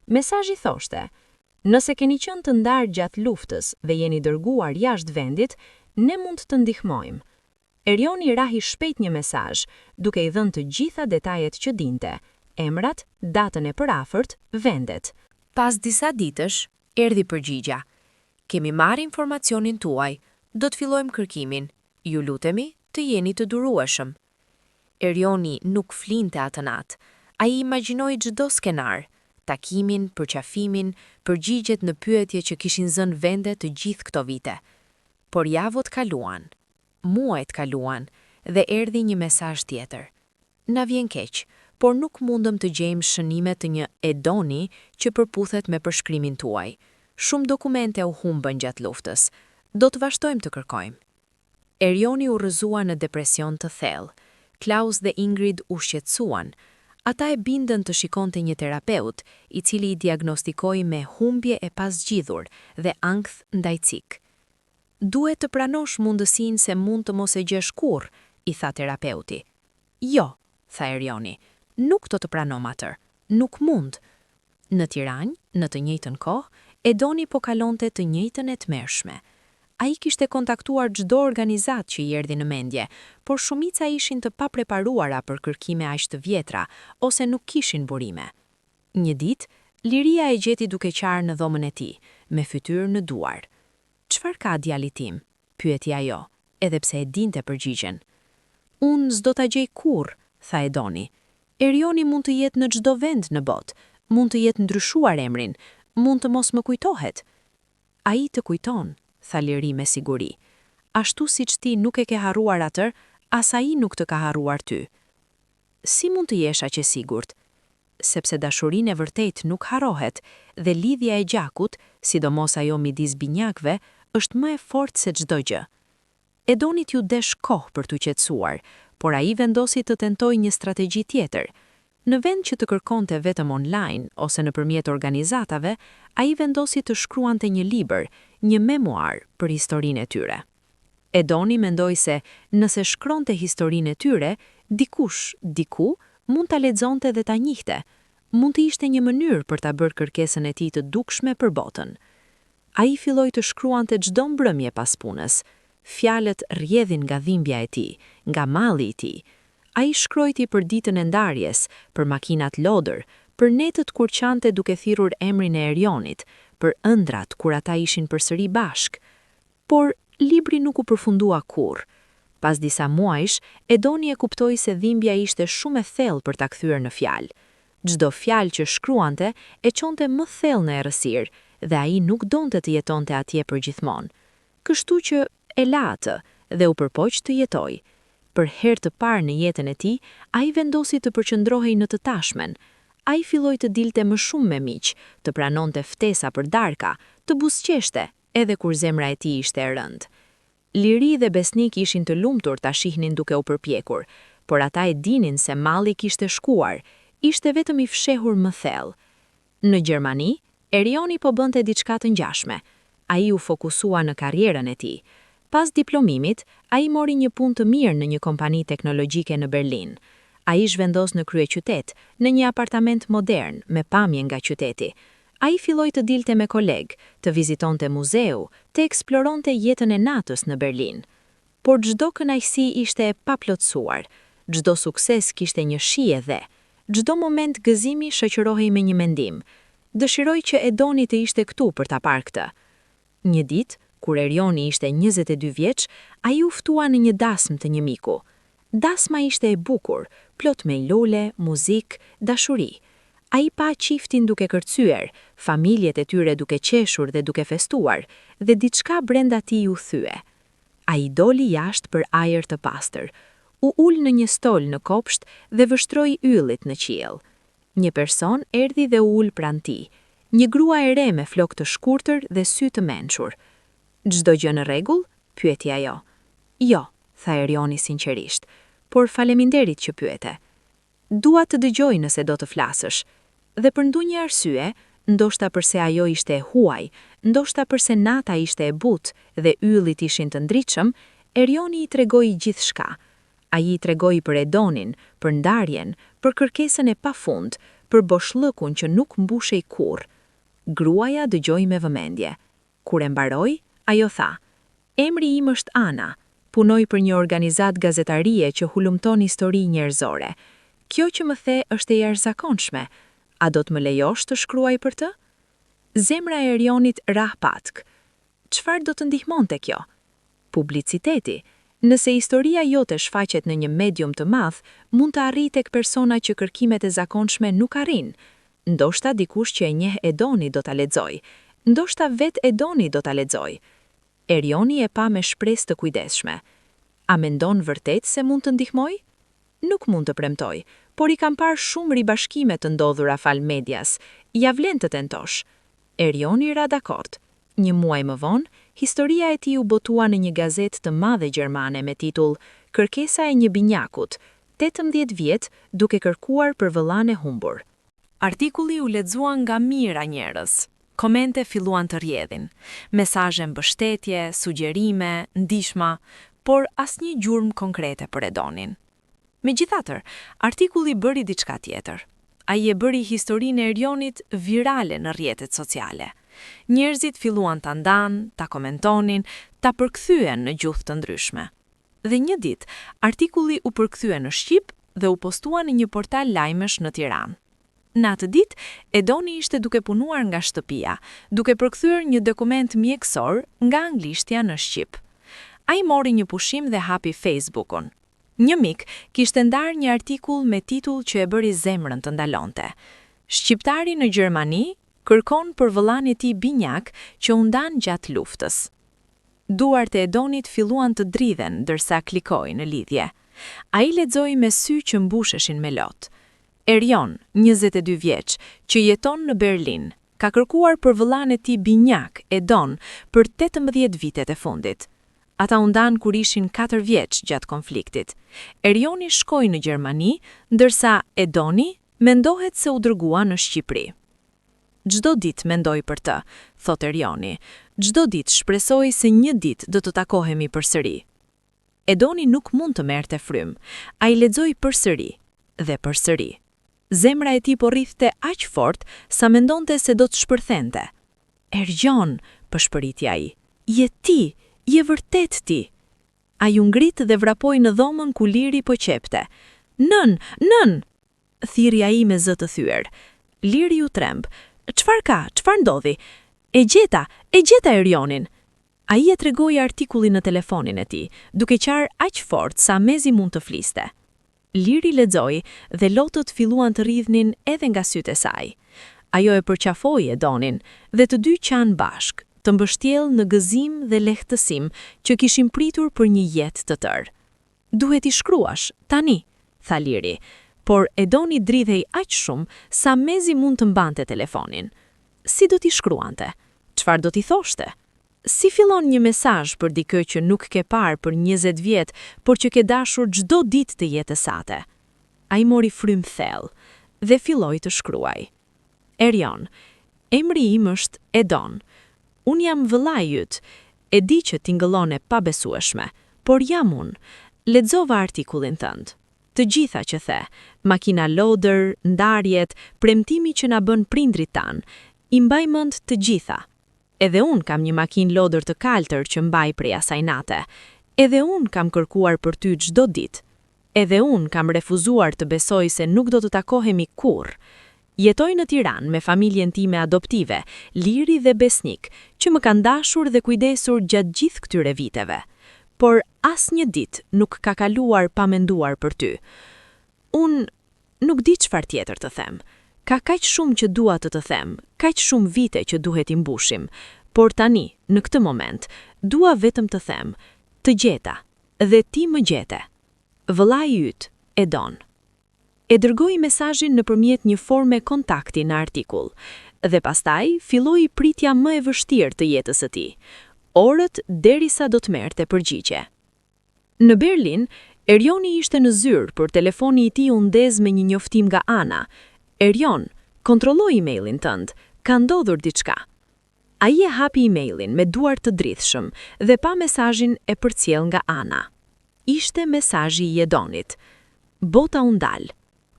Mesazhi thoshte: Nëse keni qenë të ndarë gjatë luftës dhe jeni dërguar jashtë vendit, ne mund të ndihmojmë. Erioni rahi shpejt një mesazh, duke i dhënë të gjitha detajet që dinte, emrat, datën e përafërt, vendet. Pas disa ditësh, erdhi përgjigja. Kemi marrë informacionin tuaj, do të fillojmë kërkimin. Ju lutemi të jeni të durueshëm. Erioni nuk flinte atë natë. Ai imagjinoi çdo skenar. takimin, përqafimin, përgjigjet në pyetje që kishin zënë vende të gjithë këto vite. Por javët kaluan, muajt kaluan dhe erdhi një mesazh tjetër. Na vjen keq, por nuk mundëm të gjejmë shënime të një Edoni që përputhet me përshkrimin tuaj. Shumë dokumente u humbën gjatë luftës. Do të vazhdojmë të kërkojmë. Erioni u rrëzua në depresion të thellë. Klaus dhe Ingrid u shqetësuan. Ata e bindën të shikonte një terapeut, i cili i diagnostikoi me humbje e pasgjidhur dhe ankth ndaj cik. Duhet të pranosh mundësinë se mund të mos e gjesh kurrë, i tha terapeuti. Jo, tha Erioni, nuk do të pranom atër, nuk mund. Në Tiranë, në të njëjtën kohë, Edoni po kalonte të njëjtën e tmerrshme. Ai kishte kontaktuar çdo organizat që i erdhi në mendje, por shumica ishin të papreparuara për kërkime aq të vjetra ose nuk kishin burime. Një ditë, Liria e gjeti duke qarë në dhomën e tij, me fytyrë në duar. "Çfarë ka djali tim?" pyeti ajo, edhe pse e dinte përgjigjen. "Unë s'do ta gjej kurrë", tha Edoni. "Erioni mund të jetë në çdo vend në botë, mund të jetë ndryshuar emrin, mund të mos më kujtohet." "Ai të kujton", tha Liri me siguri. "Ashtu siç ti nuk e ke harruar atër, as ai nuk të ka harruar ty." "Si mund të jesh aq e sigurt?" "Sepse dashurinë e vërtetë nuk harrohet dhe lidhja e gjakut, sidomos ajo midis binjakëve, është më e fortë se çdo gjë." Edonit ju desh kohë për t'u qetësuar, por ai vendosi të tentojë një strategji tjetër. Në vend që të kërkonte vetëm online ose nëpërmjet organizatave, ai vendosi të shkruante një libër, një memoar për historinë e tyre. Edoni mendoi se nëse shkronte historinë e tyre, dikush, diku, mund ta lexonte dhe ta njihte. Mund të ishte një mënyrë për ta bërë kërkesën e tij të dukshme për botën. Ai filloi të shkruante çdo mbrëmje pas punës. Fjalët rrjedhin nga dhimbja e tij, nga malli i tij. Ai shkrojti për ditën e ndarjes, për makinat lodër, për netët kur qante duke thirrur emrin e Erionit, për ëndrat kur ata ishin përsëri bashk. Por libri nuk u përfundua kurrë. Pas disa muajsh, Edoni e kuptoi se dhimbja ishte shumë e thellë për ta kthyer në fjalë. Çdo fjalë që shkruante e çonte më thellë në errësirë dhe ai nuk donte të jetonte atje përgjithmonë. Kështu që e la atë dhe u përpoq të jetojë. Për herë të parë në jetën e tij, ai vendosi të përqendrohej në të tashmen. Ai filloi të dilte më shumë me miq, të pranonte ftesa për darka, të buzëqeshte, edhe kur zemra e tij ishte e rëndë. Liri dhe Besnik ishin të lumtur ta shihnin duke u përpjekur, por ata e dinin se malli kishte shkuar, ishte vetëm i fshehur më thellë. Në Gjermani, Erioni po bënte diçka të ngjashme. Ai u fokusua në karrierën e tij. Pas diplomimit, ai mori një punë të mirë në një kompani teknologjike në Berlin. Ai zhvendos në kryeqytet, në një apartament modern me pamje nga qyteti. Ai filloi të dilte me kolegë, të vizitonte muzeu, të eksploronte jetën e natës në Berlin. Por çdo kënaqësi ishte e paplotësuar, çdo sukses kishte një shije dhe çdo moment gëzimi shoqërohej me një mendim. Dëshiroj që Edoni të ishte këtu për ta parë këtë. Një ditë, kur Erioni ishte 22 vjeç, ai u ftua në një dasmë të një miku. Dasma ishte e bukur, plot me lule, muzikë, dashuri. Ai pa çiftin duke kërcyer, familjet e tyre duke qeshur dhe duke festuar, dhe diçka brenda tij u thye. Ai doli jashtë për ajër të pastër. U ul në një stol në kopsht dhe vështroi yllit në qiell. Një person erdhi dhe u ul pranë tij. Një grua e re me flokë të shkurtër dhe sy të mençur. "Çdo gjë në rregull?" pyeti ajo. "Jo", tha Erioni sinqerisht, "por faleminderit që pyete. Dua të dëgjoj nëse do të flasësh." Dhe për ndonjë arsye, ndoshta përse ajo ishte e huaj, ndoshta përse nata ishte e butë dhe yllit ishin të ndritshëm, Erioni i tregoi gjithçka. Ai i tregoi për Edonin, për ndarjen, për kërkesën e pafund, për boshllëkun që nuk mbushej kurrë. Gruaja dëgjoi me vëmendje. Kur e mbaroi, ajo tha: "Emri im është Ana. Punoj për një organizat gazetarie që hulumton histori njerëzore. Kjo që më the është e jashtëzakonshme. A do të më lejosh të shkruaj për të?" Zemra e Erionit rah patk. Çfarë do të ndihmonte kjo? Publiciteti. Nëse historia jote shfaqet në një medium të madh, mund të arrijë tek persona që kërkimet e zakonshme nuk arrin. Ndoshta dikush që e njeh Edoni do ta lexoj. Ndoshta vet Edoni do ta lexoj. Erioni e pa me shpresë të kujdesshme. A mendon vërtet se mund të ndihmoj? Nuk mund të premtoj, por i kam parë shumë ribashkime të ndodhura fal medias. Ja vlen të tentosh. Erioni ra dakord. Një muaj më vonë, historia e tij u botua në një gazetë të madhe gjermane me titull Kërkesa e një binjakut, 18 vjet duke kërkuar për vëllain e humbur. Artikulli u lexua nga mijëra njerëz. Komente filluan të rrjedhin. Mesazhe mbështetje, sugjerime, ndihma, por asnjë gjurmë konkrete për Edonin. Megjithatë, artikulli bëri diçka tjetër. Ai e bëri historinë e Erionit virale në rrjetet sociale. Njerëzit filluan ta ndanë, ta komentonin, ta përkthyen në gjuhë të ndryshme. Dhe një ditë, artikulli u përkthye në shqip dhe u postua në një portal lajmesh në Tiranë. Në atë ditë, Edoni ishte duke punuar nga shtëpia, duke përkthyer një dokument mjekësor nga anglishtja në shqip. Ai mori një pushim dhe hapi Facebookun. Një mik kishte ndarë një artikull me titull që e bëri zemrën të ndalonte. Shqiptari në Gjermani kërkon për vëllain e tij binjak që u ndan gjatë luftës. Duart e Edonit filluan të dridhen ndërsa klikoi në lidhje. Ai lexoi me sy që mbusheshin me lot. Erion, 22 vjeç, që jeton në Berlin, ka kërkuar për vëllain e tij binjak, Edon, për 18 vitet e fundit. Ata u ndan kur ishin 4 vjeç gjatë konfliktit. Erioni shkoi në Gjermani, ndërsa Edoni mendohet se u dërgua në Shqipëri. Çdo ditë mendoj për të, thot Erioni. Çdo ditë shpresoj se një ditë do të takohemi përsëri. Edoni nuk mund të merrte frymë. Ai lexoi përsëri dhe përsëri. Zemra e tij po rrithte aq fort sa mendonte se do të shpërthente. Erion, pëshpëriti ai. Je ti, je vërtet ti. Ai u ngrit dhe vrapoi në dhomën ku Liri po qepte. Nën, nën! Thiri ai me zë të thyer. Liri u tremb. Çfarë ka? Çfarë ndodhi? E gjeta Erionin. Ai e tregoi artikullin në telefonin e tij, duke qarë aq fort sa mezi mund të fliste. Liri lexoi dhe lotët filluan të rridhnin edhe nga sytë e saj. Ajo e përqafoi Edonin dhe të dy qanë bashk, të mbështjellë në gëzim dhe lehtësim që kishin pritur për një jetë të tërë. Duhet I shkruash, tani, tha Liri, por Edoni dridhej aq shumë sa mezi mund të mbante telefonin. Si do t'i shkruante? Çfarë do t'i thoshte? Si fillon një mesazh për dikë që nuk ke parë për 20 vjet, por që ke dashur çdo ditë të jetës sate? Ai mori frymë thellë dhe filloi të shkruaj. Erion, emri im është Edon. Unë jam vëllai yt. E di që tingëllon e pabesueshme, por jam unë. Lexova artikullin tënd. Të gjitha që the, makina loader, ndarjet, premtimi që na bën prindrit tan, I mbaj mend të gjitha. Edhe unë kam një makinë loader të kaltër që mbaj prej asaj nate. Edhe unë kam kërkuar për ty çdo ditë. Edhe unë kam refuzuar të besoj se nuk do të takohemi kurrë. Jetoj në Tiranë me familjen time adoptive, Liri dhe Besnik, që më kanë dashur dhe kujdesur gjatë gjithë këtyre viteve. Por asnjë ditë nuk ka kaluar pa menduar për ty. Unë nuk di çfarë tjetër të them. Ka kaq shumë që dua të them, kaq shumë vite që duhet I mbushim, por tani, në këtë moment, dua vetëm të them, të gjeta, dhe ti më gjete. Vëllai yt, Edon. E dërgoi mesazhin nëpërmjet një forme kontakti në artikull, dhe pastaj filloi pritja më e vështirë të jetës së tij. Orët derisa do të merrte përgjigje. Në Berlin, Erioni ishte në zyrë për telefoni I tij u ndez me një njoftim nga Ana. Erion, kontrolloj emailin tënd, ka ndodhur diçka. Ai e hapi emailin me duar të dridhshëm dhe pa mesazhin e përcjell nga Ana. Ishte mesazhi I Edonit. Bota u ndal,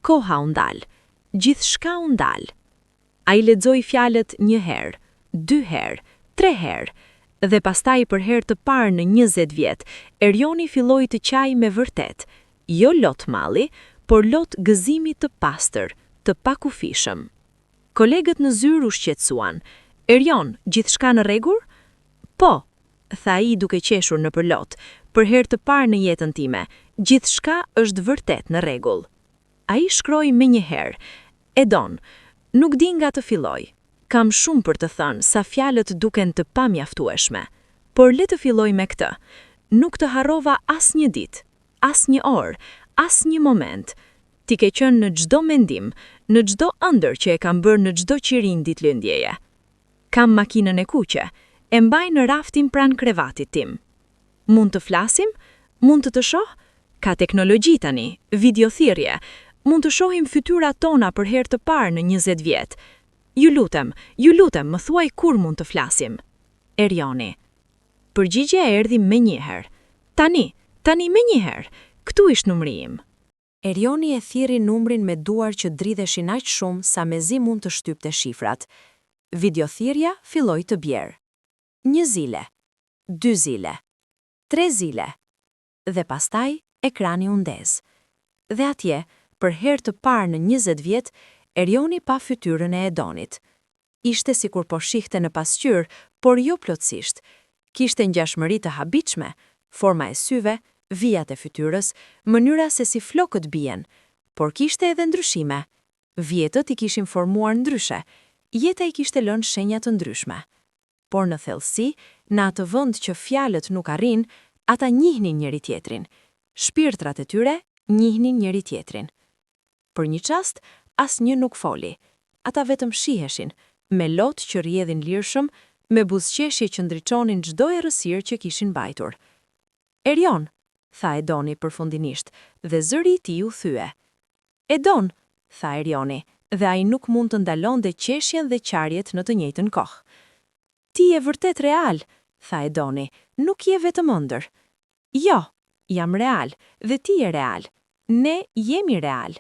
koha u ndal, gjithçka u ndal. Ai lexoi fjalët një herë, 2 herë, 3 herë, dhe pastaj për herë të parë në 20 vjet, Erioni filloi të qaj me vërtet, jo lot malli, por lot gëzimi të pastër, të pakufishëm. Kolegët në zyrë u shqetësuan. Erion, gjithçka në rregull? Po, tha ai duke qeshur në përlot. Për herë të parë në jetën time, gjithçka është vërtet në rregull. Ai shkroi menjëherë. Edon, Nuk di nga të filloj. Kam shumë për të thënë sa fjalët duken të pamjaftueshme. Por le të filloj me këtë. Nuk të harrova as një ditë, as një orë, as një moment. Ti ke qenë në çdo mendim, në çdo ëndër që e kam bërë në çdo qirin ditëlindjeje. Kam makinën e kuqe, e mbaj në raftin pranë krevatit tim. Mund të flasim? Mund të shoh? Ka teknologji tani, videothirrje. Mund të shohim fytyrat tona për herë të parë në 20 vjet. Ju lutem, më thuaj kur mund të flasim. Erioni. Përgjigjja erdhi menjëherë. Tani menjëherë. Ktu ish numri im. Erioni e thirri numrin me duar që dridheshin aq shumë sa mezi mund të shtypte shifrat. Videothirrja filloi të bjerë. 1 zile, 2 zile, 3 zile. Dhe pastaj ekrani u ndez. Dhe atje, për herë të parë në 20 vjet, Erioni pa fytyrën e Edonit. Ishte sikur po shihte në pasqyrë, por jo plotësisht. Kishte ngjashmëri të habitshme, forma e syve, vijat e fytyrës, mënyra se si flokët bien, por kishte edhe ndryshime. Vjetët I kishin formuar ndryshe, jeta I kishte lënë shenja të ndryshme. Por në thellësi, në atë vend që fjalët nuk arrin, ata njihnin njëri tjetrin. Shpirtrat e tyre njihnin njëri tjetrin. Për një çast, asnjë nuk foli. Ata vetëm shiheshin, me lotë që rrjedhin lirshëm, me buzëqeshje që ndriçonin çdo errësirë që kishin mbajtur. Erion, tha Edoni përfundimisht, dhe zëri I tij u thye. Edon, tha Erioni, dhe ai nuk mund të ndalonte qeshjen dhe qarjet në të njëjtën kohë. Ti je vërtet real, tha Edoni, nuk je vetëm ëndër. Jo, jam real, dhe ti je real. Ne jemi real.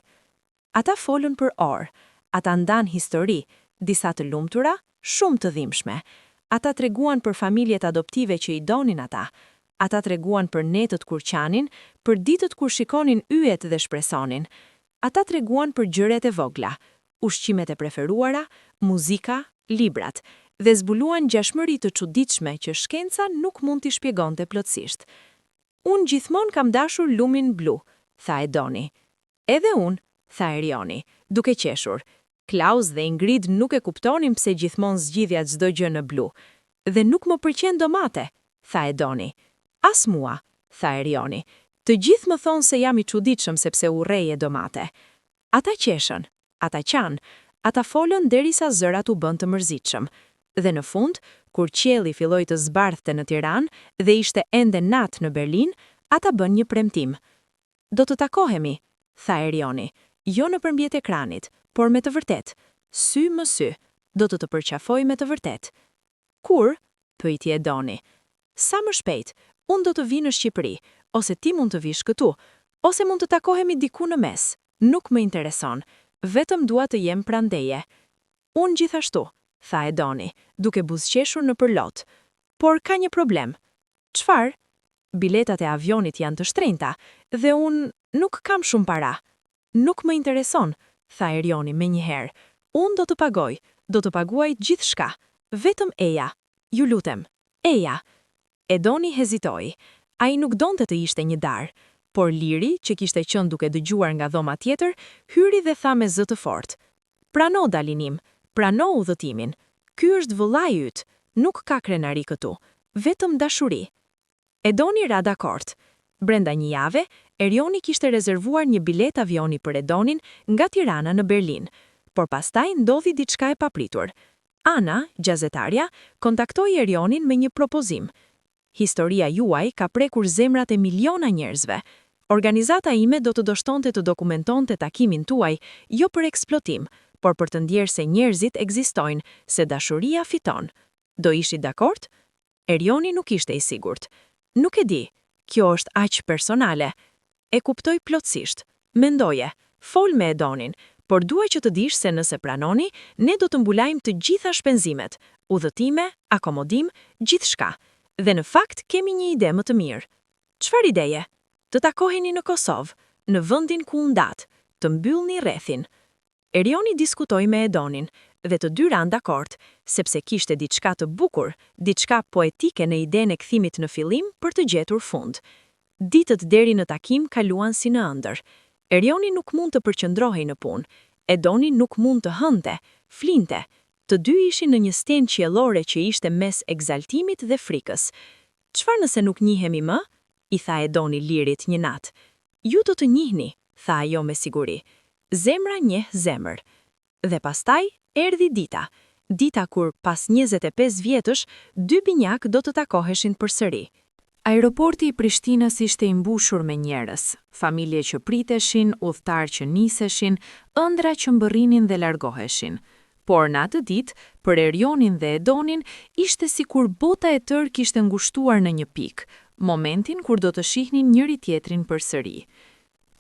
Ata folën për orë, ata ndan histori, disa të lumtura, shumë të dhimbshme. Ata treguan për familjet adoptive që I donin ata. Ata treguan për netët kur qanin, për ditët kur shikonin yjet dhe shpresonin. Ata treguan për gjërat e vogla, ushqimet e preferuara, muzika, librat, dhe zbuluan ngjashmëri të çuditshme që shkenca nuk mund t'i shpjegonte plotësisht. Unë gjithmonë kam dashur lumin blu, tha Edoni. Edhe unë, tha Erioni, duke qeshur. Klaus dhe Ingrid nuk e kuptonin pse gjithmonë zgjidhja çdo gjë në blu. Dhe nuk më pëlqen domate, tha Edoni. As mua, tha Erioni. Të gjithë më thonë se jam I çuditshëm sepse urrej e domate. Ata qeshën, ata qanë, ata folën derisa zërat u bën të mërzitshëm. Dhe në fund, kur qielli filloi të zbardhte në Tiranë dhe ishte ende natë në Berlin, ata bën një premtim. Do të takohemi, tha Erioni, jo në përmbjet ekranit, por me të vërtet. Sy më sy, do të përqafoj me të vërtet. Kur? Pyeti Edoni. Sa më shpejt, unë do të vi në Shqipëri, ose ti mund të vish këtu, ose mund të takohemi diku në mes. Nuk më intereson, vetëm dua të jem prandeje. Unë gjithashtu, tha Edoni, duke buzëqeshur në përlot. Por ka një problem. Çfarë? Biletat e avionit janë të shtrenjta, dhe unë nuk kam shumë para. Nuk më intereson, tha Erioni menjëherë. Unë do të paguaj gjithçka, vetëm eja. Ju lutem, eja. Edoni hezitoi. Ai nuk donte të ishte një dar, por Liri, që kishte qenë duke dëgjuar nga dhoma tjetër, hyri dhe tha me zë të fortë. Prano dalinim, prano udhëtimin. Ky është vëllai yt, nuk ka krenari këtu, vetëm dashuri. Edoni ra dakord. Brenda një jave, Erioni kishte rezervuar një bilet avioni për Edonin nga Tirana në Berlin, por pastaj ndodhi diçka e papritur. Ana, gazetarja, kontaktoi Erionin me një propozim. Historia juaj ka prekur zemrat e miliona njerëzve. Organizata ime do të dështonte të dokumentonte takimin tuaj, jo për eksploatim, por për të ndjerë se njerëzit ekzistojnë, se dashuria fiton. Do ishi dakord? Erioni nuk ishte I sigurt. Nuk e di, kjo është aq personale. E kuptoj plotësisht. Mendoje, fol me Edonin, por dua që të dish se nëse pranoni, ne do të mbulajmë të gjitha shpenzimet, udhëtime, akomodim, gjithçka. Dhe në fakt kemi një ide më të mirë. Çfarë ideje? Të takoheni në Kosovë, në vendin ku u ndat, të mbyllni rrethin. Erioni diskutoi me Edonin, dhe të dy ranë dakord, sepse kishte diçka të bukur, diçka poetike në idenë e kthimit në fillim për të gjetur fund. Ditët deri në takim kaluan si në ëndër. Erioni nuk mund të përqendrohej në punë. Edoni nuk mund të hënte, flinte. Të dy ishin në një stenë qiellore që ishte mes egzaltimit dhe frikës. "Çfarë nëse nuk njihemi më?" I tha Edoni lirit një natë. "Ju do të njihni," tha ajo me siguri. Zemra njeh zemër. Dhe pastaj erdhi dita. Dita kur pas 25 vjetësh, dy binjak do të takoheshin përsëri. Aeroporti i Prishtinës ishte i mbushur me njerëz, familje që priteshin, udhëtar që niseshin, ëndra që mbërrinin dhe largoheshin. Por në atë ditë, për Erionin dhe Edonin, ishte sikur bota e tërë kishte ngushtuar në një pikë, momentin kur do të shihnin njëri tjetrin përsëri.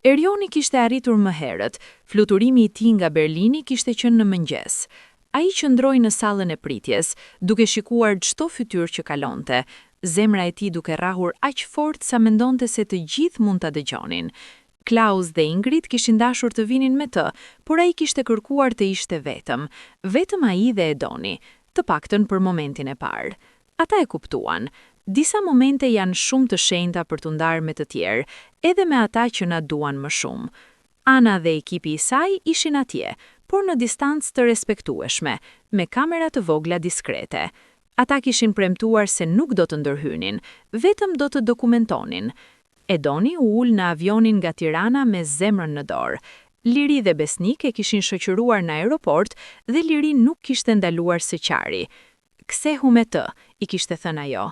Erioni kishte arritur më herët, fluturimi i tij nga Berlini kishte qenë në mëngjes. Ai qëndroi në sallën e pritjes, duke shikuar çdo fytyrë që kalonte, zemra e tij duke rrahur aq fort sa mendonte se të gjithë mund ta dëgjonin. Klaus dhe Ingrid kishin dashur të vinin me të, por ai kishte kërkuar të ishte vetëm ai dhe Edoni, të paktën për momentin e parë. Ata e kuptuan. Disa momente janë shumë të shenjta për të ndarë me të tjerë, edhe me ata që na duan më shumë. Ana dhe ekipi i saj ishin atje, por në distancë të respektueshme, me kamera të vogla diskrete. Ata kishin premtuar se nuk do të ndërhynin, vetëm do të dokumentonin. Edoni u ul në avionin nga Tirana me zemrën në dorë. Liri dhe Besnik e kishin shoqëruar në aeroport dhe Liri nuk kishte ndaluar së qari. "Kthehu me të," I kishte thënë ajo.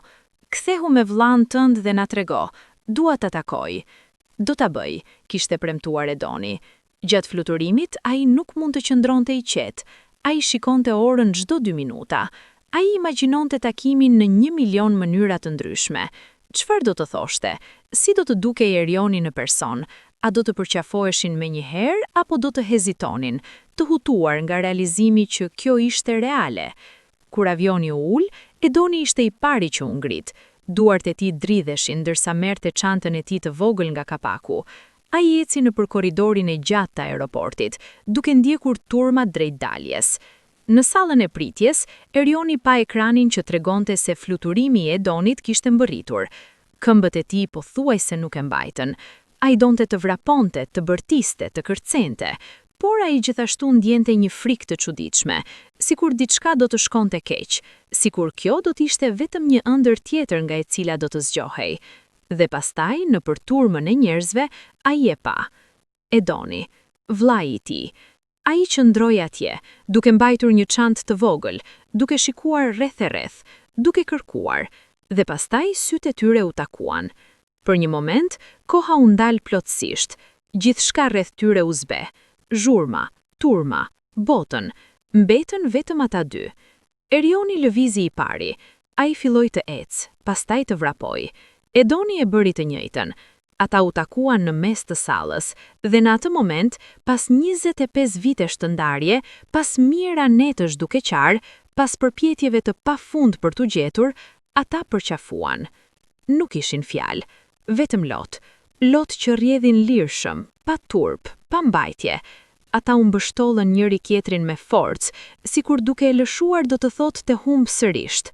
"Kthehu me vllain tënd dhe na trego. Dua ta takoj." "Do ta bëj," kishte premtuar Edoni. Gjatë fluturimit, ai nuk mund të qëndronte I qetë. Ai shikonte orën çdo 2 minuta. Ai imagjinonte takimin në 1.000.000 mënyra të ndryshme. Çfarë do të thoshte? Si do të dukej Erioni në person? A do të përqafoheshin me një herë apo do të hezitonin, të hutuar nga realizimi që kjo ishte reale? Kur avioni u ul, Edoni ishte I pari që u ngrit. Duart e tij dridheshin ndërsa merrte çantën e tij të vogël nga kapaku. Ai eci nëpër korridorin e gjatë të aeroportit, duke ndjekur turma drejt daljes. Në sallën e pritjes, Erioni pa ekranin që tregonte se fluturimi I Edonit kishte mbërritur. Këmbët e tij pothuajse nuk e mbajtën. Ai donte të vraponte, të bërtiste, të kërcente, por ai gjithashtu ndjente një frikë të çuditshme, sikur diçka do të shkonte keq, sikur kjo do të ishte vetëm një ëndër tjetër nga e cila do të zgjohej. Dhe pastaj, nëpër turmën e njerëzve, ai e pa. Edoni, vllai I tij. Ai qëndroi atje, duke mbajtur një çantë të vogël, duke shikuar rreth e rreth, duke kërkuar, dhe pastaj sytë e tyre u takuan. Për një moment, koha u ndal plotësisht, gjithçka rreth tyre u zbe. Zhurma, turma, botën, mbetën vetëm ata dy. Erioni lëvizi I pari, ai filloi të ecë, pastaj të vrapoi. Edoni e bëri të njëjtën. Ata u takuan në mes të sallës, dhe në atë moment, pas 25 vitesh të ndarje, pas mijëra netësh duke qarë, pas përpjetjeve të pafund për t'u gjetur, ata përqafuan. Nuk ishin fjalë, vetëm lot që rrjedhin lirshëm, pa turp, pa mbajtje. Ata u mbështollën njëri tjetrin me forcë, sikur duke e lëshuar do të thotë të humbë sërisht.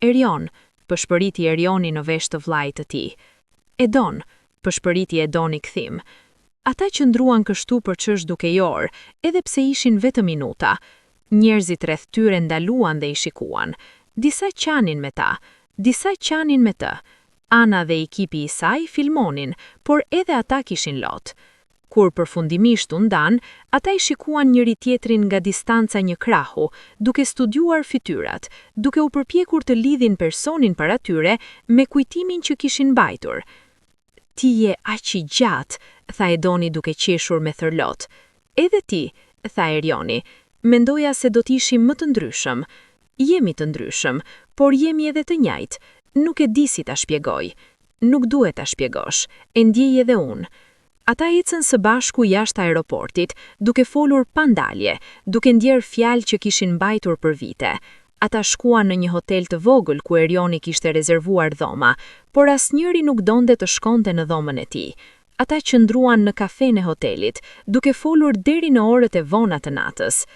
"Erion," pëshpëriti Erioni në vesh të vllait të tij. "Edon," pëshpëriti Edoni kthim. Ata qëndruan kështu për çështë duke jorë, edhe pse ishin vetëm minuta. Njerëzit rreth tyre ndaluan dhe I shikuan. Disa qanin me ta, disa qanin me të. Ana dhe ekipi I saj filmonin, por edhe ata kishin lot. Kur përfundimisht u ndan, ata I shikuan njëri tjetrin nga distanca një krahu, duke studiuar fytyrat, duke u përpjekur të lidhin personin para tyre me kujtimin që kishin mbajtur. "Ti je aq I gjatë," tha Edoni duke qeshur me thërlot. "Edhe ti," tha Erioni, "mendoja se do t'ishim më të ndryshëm. Jemi të ndryshëm, por jemi edhe të njëjtë. Nuk e di si ta shpjegoj. Nuk duhet ta shpjegosh, e ndjej edhe unë." Ata ecën së bashku jashtë aeroportit, duke folur pa ndalje, duke ndjer fjalë që kishin mbajtur për vite. Ata shkuan në një hotel të vogël ku Erioni kishte rezervuar dhoma, por asnjëri nuk donte të shkonte në dhomën e tij. Ata qëndruan në kafenë e hotelit, duke folur deri në orët e vona të natës.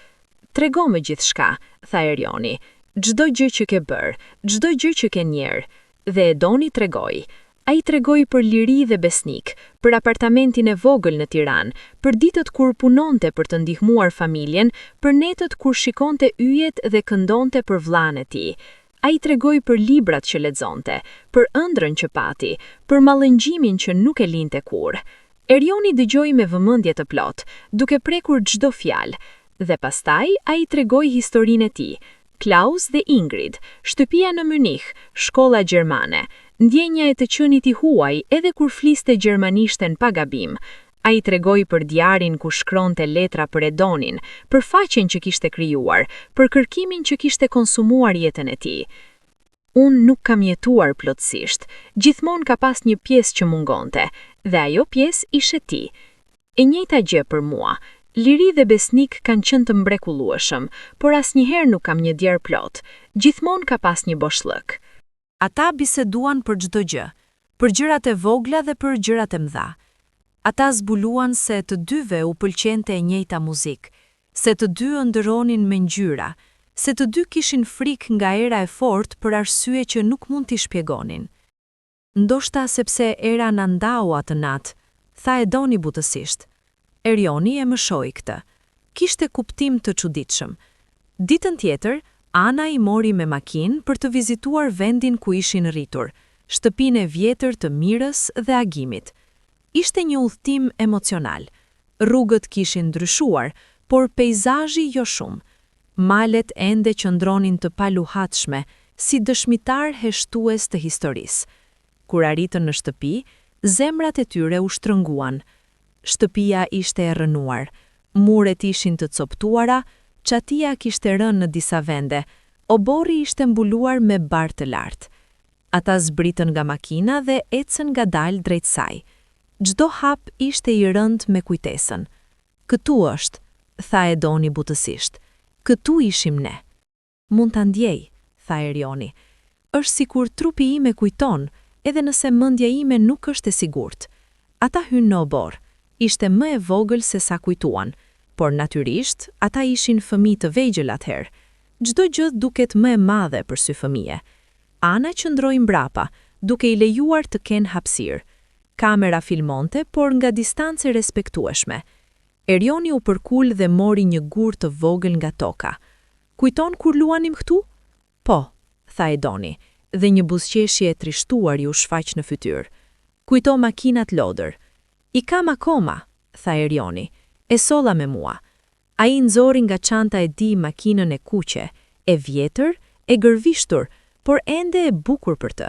"Trego më gjithçka," tha Erioni. "Çdo gjë që ke bërë, çdo gjë që ke njerë." Dhe Edoni tregoi. A i tregoi për liri dhe besnik, për apartamentin e vogël në Tiranë, për ditët kur punonte për të ndihmuar familjen, për netët kur shikonte yjet dhe këndonte për vllain e tij. A i tregoi për librat që lexonte, për ëndrrën që pati, për mallëngjimin që nuk e linte kurrë. Erioni dëgjoi me vëmendje të plot, duke prekur çdo fjalë, dhe pastaj a i tregoi historinë e tij. Klaus dhe Ingrid, shtëpia në Munich, shkolla gjermane, ndjenja e të qenit i huaj edhe kur fliste gjermanishten pa gabim. A i tregoi për diarin ku shkronte letra për Edonin, për faqen që kishte krijuar, për kërkimin që kishte konsumuar jetën e tij. Unë nuk kam jetuar plotësisht, gjithmonë ka pas një pjesë që mungonte, dhe ajo pjesë ishe ti. E njëjta gjë për mua. Liri dhe besnik kanë qenë të mrekullueshëm, por asnjëherë nuk kam një djerë plot. Gjithmonë ka pas një boshllëk. Ata biseduan për çdo gjë, për gjërat e vogla dhe për gjërat e mëdha. Ata zbuluan se të dyve u pëlqente e njëjta muzikë, se të dy ëndërronin me ngjyra, se të dy kishin frikë nga era e fortë për arsye që nuk mund t'i shpjegonin. Ndoshta sepse era na ndau atë natë, tha Edoni butësisht. Erioni e mëshoi këtë. Kishte kuptim të çuditshëm. Ditën tjetër, Ana i mori me makinë për të vizituar vendin ku ishin rritur, shtëpinë e vjetër të Mirës dhe Agimit. Ishte një udhëtim emocional. Rrugët kishin ndryshuar, por peizazhi jo shumë. Malet ende qëndronin të paluhatshme, si dëshmitar heshtues të historisë. Kur arritën në shtëpi, zemrat e tyre u shtrënguan. Shtëpia ishte e rrënuar, muret ishin të coptuara, çatia kishte rënë në disa vende, oborri ishte mbuluar me barë të lartë. Ata zbritën nga makina dhe ecën ngadalë drejt saj. Çdo hap ishte i rënd me kujtesën. Këtu është, tha Edoni butësisht. Këtu ishim ne. Mund ta ndjej, tha Erioni. Është sikur trupi ime kujton, edhe nëse mendja ime nuk është e sigurt. Ata hynë në obor. Ishte më e vogël se sa kujtuan, por natyrisht ata ishin fëmijë të vegjël atëherë. Çdo gjë duket më e madhe për sy fëmije. Ana qëndroi mbrapa, duke i lejuar të kenë hapësirë. Kamera filmonte, por nga distancë respektueshme. Erioni u përkul dhe mori një gur të vogël nga toka. Kujton kur luanim këtu? Po, tha Edoni, dhe një buzëqeshje e trishtuar ju shfaq në fytyrë. Kujto makinat lodër. I kam akoma, tha Erioni, e solla me mua. A i nxori nga çanta e tij makinën e kuqe, e vjetër, e gërvishtur, por ende e bukur për të.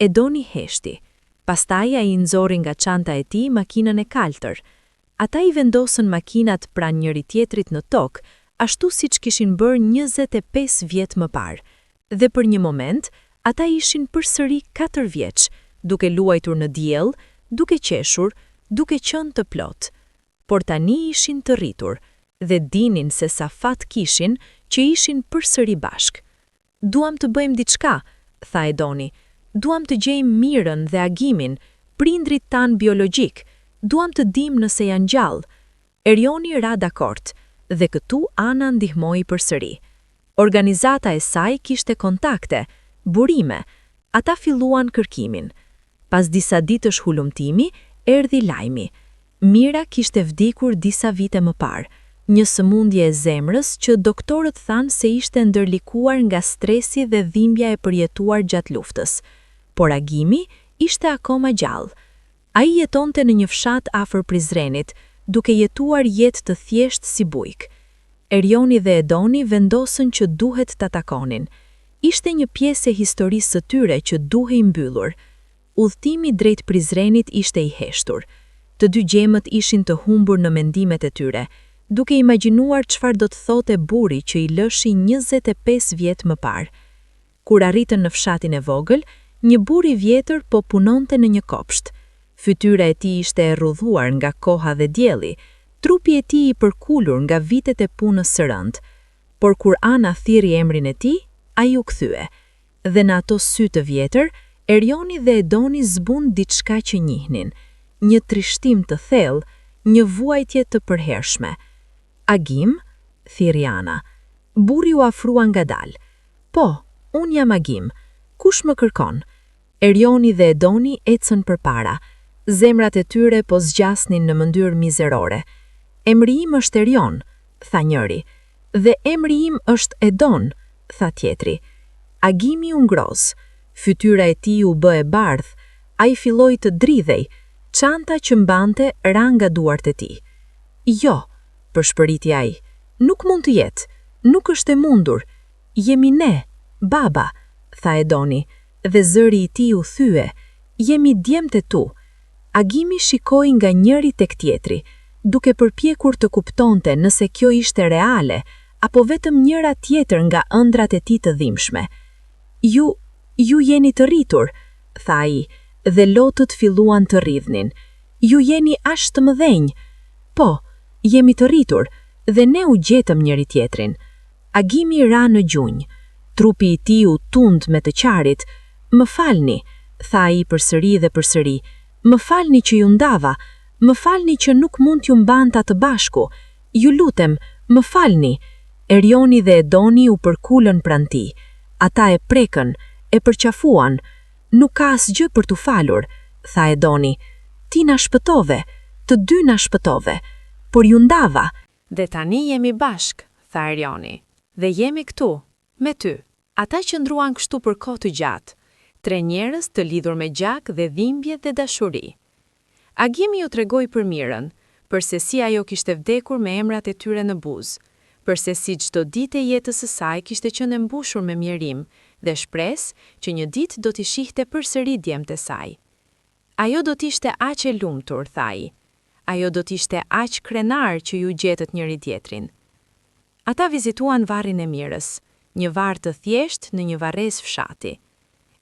Edoni heshti. Pastaj a i nxori nga çanta e tij makinën e kaltër. Ata i vendosën makinat pranë njëri tjetrit në tokë, ashtu siç kishin bërë 25 vjet më parë. Dhe për një moment, ata ishin përsëri 4 vjeç, duke luajtur në diell, duke qeshur, duke qenë të plot. Por tani ishin të rritur, dhe dinin se sa fat kishin që ishin përsëri bashk. Duam të bëjmë diçka, tha Edoni. Duam të gjejmë Mirën dhe Agimin, prindrit tan biologjik. Duam të dim nëse janë gjallë. Erioni ra dakord, dhe këtu Ana ndihmoi përsëri. Organizata e saj kishte kontakte, burime. Ata filluan kërkimin. Pas disa ditësh hulumtimi, erdhi lajmi. Mira kishte vdekur disa vite më parë, një sëmundje e zemrës që doktorët thanë se ishte ndërlikuar nga stresi dhe dhimbja e përjetuar gjatë luftës. Por Agimi ishte akoma gjallë. Ai jetonte në një fshat afër Prizrenit, duke jetuar jetë të thjeshtë si bujk. Erioni dhe Edoni vendosën që duhet ta takonin. Ishte një pjesë e historisë së tyre që duhej mbyllur. Udhëtimi drejt Prizrenit ishte i heshtur. Të dy gjemët ishin të humbur në mendimet e tyre, duke imagjinuar çfarë do të thote burri që i lëshi 25 vjet më parë. Kur arritën në fshatin e vogël, një burr i vjetër po punonte në një kopsht. Fytyra e tij ishte e rrudhuar nga koha dhe dielli, trupi e tij i përkulur nga vitet e punës së rëndë. Por kur Ana thirri emrin e tij, ai u kthye. Dhe në ato sy të vjetër, Erioni dhe Edoni zbun diçka që njihnin, një trishtim të thellë, një vuajtje të përhershme. Agim, thiri Ana. Burri u afrua ngadalë. Po, unë jam Agim. Kush më kërkon? Erioni dhe Edoni ecën përpara. Zemrat e tyre po zgjasnin në mënyrë mizerore. Emri im është Erion, tha njëri, dhe emri im është Edon, tha tjetri. Agimi u ngroz, fytyra e tij u bë e bardhë, ai filloi të dridhej, çanta që mbante ra nga duart e tij. Jo, përshpëriti ai, nuk mund të jetë, nuk është e mundur. Jemi ne, baba, tha Edoni, dhe zëri i tij u thye, jemi djemtë e tu. Agimi shikoi nga njëri tek tjetri, duke përpjekur të kuptonte nëse kjo ishte reale, apo vetëm njëra tjetër nga ëndrat e tij të dhimbshme. Ju jeni të rritur, tha ai, dhe lotët filluan të rridhnin. Ju jeni aq të mëdhenj. Po, jemi të rritur, dhe ne u gjetëm njëri tjetrin. Agimi ra në gjunjë. Trupi i tij u tund me të qarit. Më falni, tha ai përsëri dhe përsëri. Më falni që ju ndava, më falni që nuk mund t'ju mbanta të bashku. Ju lutem, më falni. Erioni dhe Edoni u përkulën pranë tij. Ata e prekën, e përqafuan. Nuk ka asgjë për t'u falur, tha Edoni. Ti na shpëtove, të dy na shpëtove, por ju ndava. Dhe tani jemi bashk, tha Erioni. Dhe jemi këtu, me ty. Ata qëndruan kështu për kohë të gjatë. 3 njerëz të lidhur me gjak dhe dhimbje dhe dashuri. Agimi ju tregoi për Mirën, përse si ajo kishte vdekur me emrat e tyre në buzë, përse si çdo ditë e jetës së saj kishte qenë e mbushur me mjerim dhe shpresë që një ditë do t'i shihte përsëri djemtë e saj. Ajo do t'ishte aq e lumtur, tha ai. Ajo do t'ishte aq krenar që ju gjetët njëri tjetrin. Ata vizituan varrin e Mirës, një varr të thjeshtë në një varrez fshati.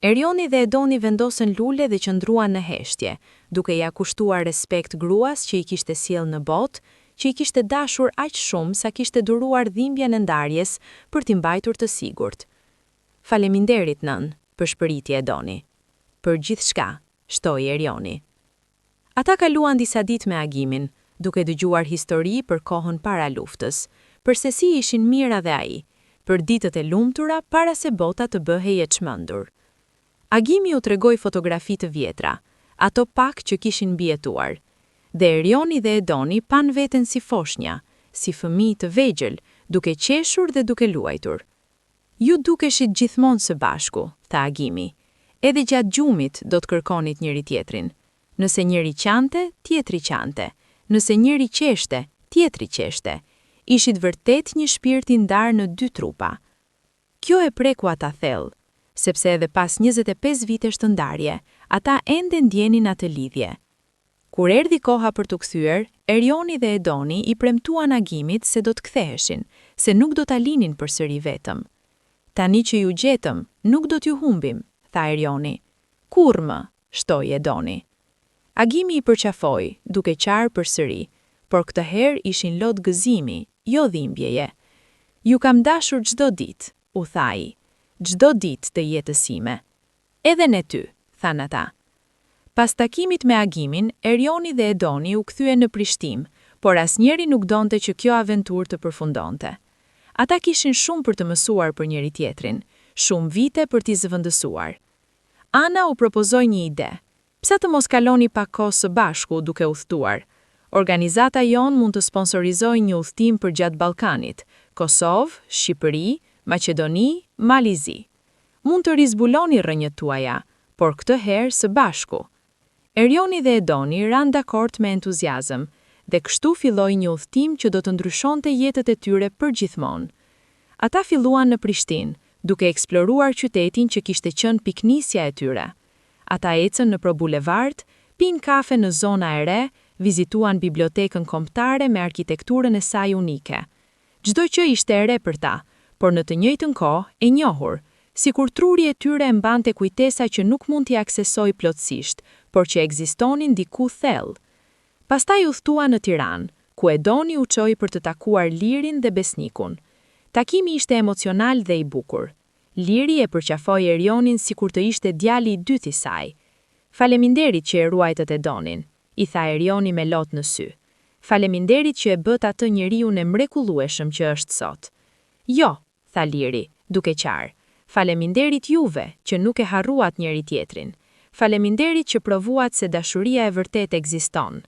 Erioni dhe Edoni vendosën lule dhe qëndruan në heshtje, duke ja kushtuar respekt gruas që i kishte sjellë në botë, që i kishte dashur aq shumë sa kishte duruar dhimbjen e ndarjes për t'i mbajtur të sigurt. Faleminderit nën, përshpëriti Edoni. Për gjithçka, shtoi Erioni. Ata kaluan disa ditë me Agimin, duke dëgjuar histori për kohën para luftës, përse si ishin Mira dhe ai, për ditët e lumtura para se bota të bëhej e çmendur. Agimi u tregoi fotografi të vjetra, ato pak që kishin mbijetuar. Dhe Erioni dhe Edoni pan veten si foshnja, si fëmijë të vegjël, duke qeshur dhe duke luajtur. Ju dukeshit gjithmonë së bashku, tha Agimi. Edhe gjatë gjumit do të kërkonit njëri tjetrin. Nëse njëri qante, tjetri qante. Nëse njëri qeshte, tjetri qeshte. Ishit vërtet një shpirt i ndarë në 2 trupa. Kjo e preku ata thellë, sepse edhe pas 25 vitesh të ndarje, ata ende ndjenin atë lidhje. Kur erdhi koha për t'u kthyer, Erioni dhe Edoni i premtuan Agimit se do të ktheheshin, se nuk do ta linin përsëri vetëm. Tani që ju gjetëm, nuk do t'ju humbim, tha Erioni. Kurrë më, shtoi Edoni. Agimi i përqafoi, duke qarë përsëri, por këtë herë ishin lot gëzimi, jo dhimbjeje. Ju kam dashur çdo ditë, u tha ai. Çdo ditë të jetës sime. Edhe ne ty, than ata. Pas takimit me Agimin, Erioni dhe Edoni u kthyen në Prishtinë, por asnjëri nuk donte që kjo aventurë të përfundonte. Ata kishin shumë për të mësuar për njëri tjetrin, shumë vite për t'i zëvendësuar. Ana u propozoi një ide. Pse të mos kaloni pak kohë së bashku duke udhëtuar? Organizata jon mund të sponsorizojë një udhëtim për gjatë Ballkanit, Kosovë, Shqipëri, Maqedoni, Malizi. Mund të rizbuloni rrënjët tuaja, por këtë herë së bashku. Erioni dhe Edoni ranë dakord me entuziazëm, dhe kështu filloi një udhëtim që do të ndryshonte jetët e tyre përgjithmonë. Ata filluan në Prishtinë, duke eksploruar qytetin që kishte qenë piknisja e tyre. Ata ecën nëpër bulevard, pinë kafe në zona e re, vizituan bibliotekën kombëtare me arkitekturën e saj unike. Çdo gjë ishte e re për ta, por në të njëjtën kohë e njohur, sikur truri e tyre e mbante kujtesa që nuk mund t'i aksesoj plotësisht, por që ekzistonin diku thellë. Pastaj udhëtuan në Tiranë, ku Edoni u çoi për të takuar Lirin dhe Besnikun. Takimi ishte emocional dhe i bukur. Liri e përqafoi Erionin sikur të ishte djali i dytë i saj. Faleminderit që e ruajtët Edonin, i tha Erioni me lot në sy. Faleminderit që e bët atë njeriun e mrekullueshëm që është sot. Jo, tha Liri, duke qarë. Faleminderit juve që nuk e harruat njëri tjetrin. faleminderit që provuat se dashuria e vërtet ekziston.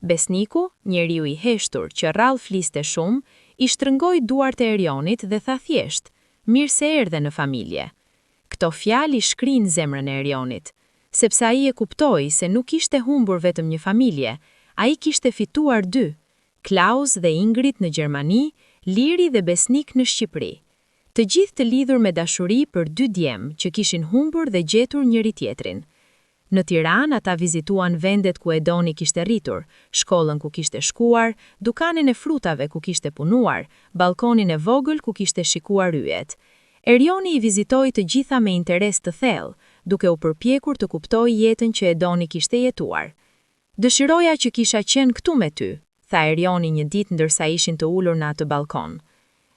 Besniku, njeriu I heshtur që rrallë fliste shumë, I shtrëngoi duart e Erionit dhe tha thjesht, mirë se erdhe në familje. Këto fjalë I shkrin zemrën e Erionit, sepse ai e kuptoi se nuk kishte humbur vetëm një familje, ai kishte fituar dy, Klaus dhe Ingrid në Gjermani, Liri dhe Besnik në Shqipëri. Të gjithë të lidhur me dashuri për dy djemë që kishin humbur dhe gjetur njëri tjetrin. Në Tiranë ata vizituan vendet ku Edoni kishte rritur, shkollën ku kishte shkuar, dukanin e frutave ku kishte punuar, balkonin e vogël ku kishte shikuar yjet. Erioni I vizitoi të gjitha me interes të thellë, duke u përpjekur të kuptojë jetën që Edoni kishte jetuar. Dëshiroja që kisha qenë këtu me ty, tha Erioni një ditë ndërsa ishin të ulur në atë balkon.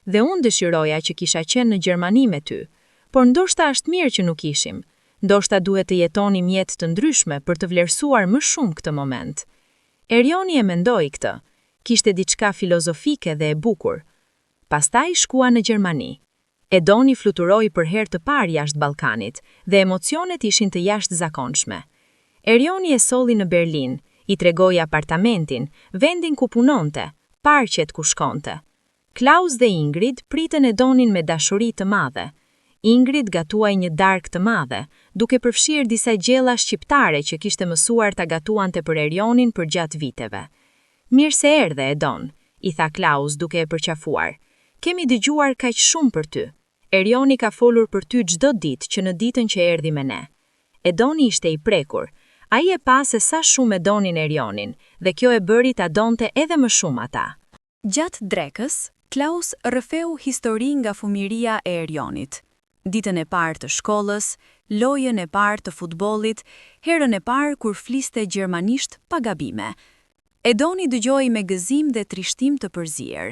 Dhe unë dëshiroja që kisha qenë në Gjermani me ty, por ndoshta është mirë që nuk ishim. Ndoshta duhet të jetonim jetë të ndryshme për të vlerësuar më shumë këtë moment. Erioni e mendoi këtë, kishte diçka filozofike dhe e bukur. Pastaj shkua në Gjermani. Edoni fluturoi për herë të parë jashtë Ballkanit dhe emocionet ishin të jashtëzakonshme. Erioni e solli në Berlin, I tregoi apartamentin, vendin ku punonte, parqet ku shkonte. Klaus dhe Ingrid pritën Edonin me dashuri të madhe. Ingrid gatuaj një darkë të madhe, duke përfshirë disa gjella shqiptare që kishte mësuar ta gatuante për Erionin për gjatë viteve. Mirë se erdhe, Edon, I tha Klaus duke e përqafuar. Kemi dëgjuar kaq shumë për ty. Erioni ka folur për ty çdo ditë që në ditën që erdhi me ne. Edoni ishte I prekur. Ai e pa se sa shumë e donin Erionin, dhe kjo e bëri ta donte edhe më shumë ata. Gjatë drekës, Klaus rrëfeu histori nga fëmijëria e Erionit. Ditën e parë të shkollës, lojën e parë të futbollit, herën e parë kur fliste gjermanisht pa gabime. Edoni dëgjoi me gëzim dhe trishtim të përzier.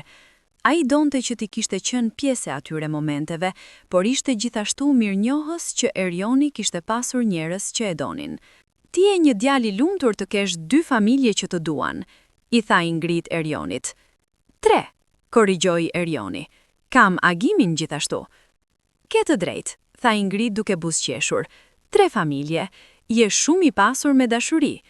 Ai donte që ti kishte qenë pjesë e atyre momenteve, por ishte gjithashtu mirënjohës që Erioni kishte pasur njerëz që e donin. Ti je një djalë I lumtur të kesh dy familje që të duan, I tha Ingrid Erionit. 3, korrigjoi Erioni. Kam agimin gjithashtu. Ke të drejtë, tha Ingrid duke buzëqeshur. 3 familje, je shumë I pasur me dashuri.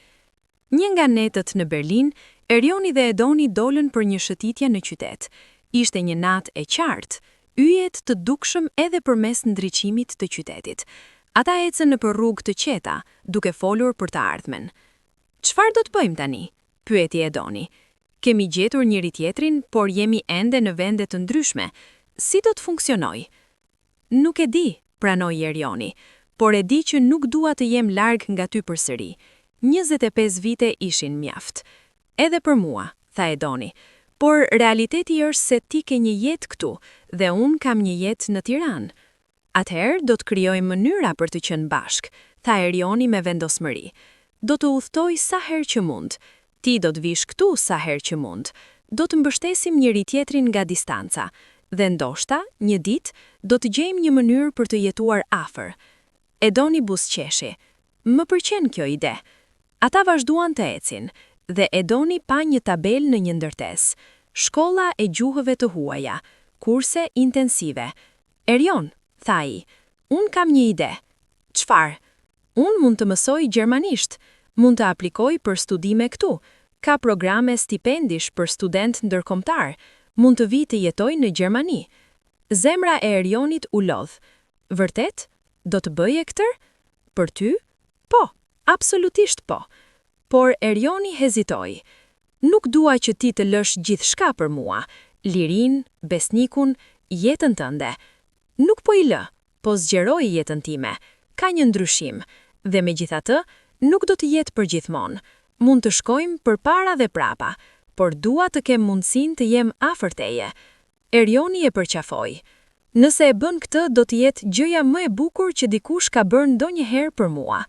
Një nga netët në Berlin, Erioni dhe Edoni dolën për një shëtitje në qytet. Ishte një natë e qartë, yjet të dukshëm edhe përmes ndriçimit të qytetit. Ata ecën nëpër rrugë të qeta, duke folur për të ardhmen. Çfarë do të bëjmë tani? Pyeti Edoni. Kemi gjetur njëri tjetrin, por jemi ende në vende të ndryshme. Si do të funksionoj? Nuk e di, pranoi Erioni, por e di që nuk dua të jem larg nga ty përsëri. 25 vite ishin mjaft. Edhe për mua, tha Edoni, por realiteti është se ti ke një jetë këtu dhe unë kam një jetë në Tiranë. Atëherë do të krijojmë mënyra për të qenë bashk, tha Erioni me vendosmëri. Do të udhtoj sa herë që mund. Ti do të vish këtu sa herë që mund. Do të mbështesim njëri tjetrin nga distanca. Dhe ndoshta, një ditë, do të gjejmë një mënyrë për të jetuar afër. Edoni buzëqeshi. Më pëlqen kjo ide. Ata vazhduan të ecin, dhe Edoni pa një tabel në një ndërtesë. Shkolla e gjuhëve të huaja, kurse intensive. Erion, tha I, unë kam një ide. Çfarë? Unë mund të mësoj gjermanisht, mund të aplikoj për studime këtu, ka programe stipendish për student ndërkombëtar, mund të vi të jetoj në Gjermani. Zemra e Erionit u lodh. Vërtet? Do të bëje këtë? Për ty? Po, absolutisht po. Por Erioni hezitoi. Nuk dua që ti të lësh gjithçka për mua, lirin, besnikun, jetën tënde. Nuk po I lë, po zgjeroj jetën time. Ka një ndryshim, dhe megjithatë, nuk do të jetë përgjithmonë. Mund të shkojmë përpara dhe prapa, por dua të kem mundësinë të jem afër teje. Erioni e përqafoi. Nëse e bën këtë, do të jetë gjëja më e bukur që dikush ka bërë ndonjëherë për mua.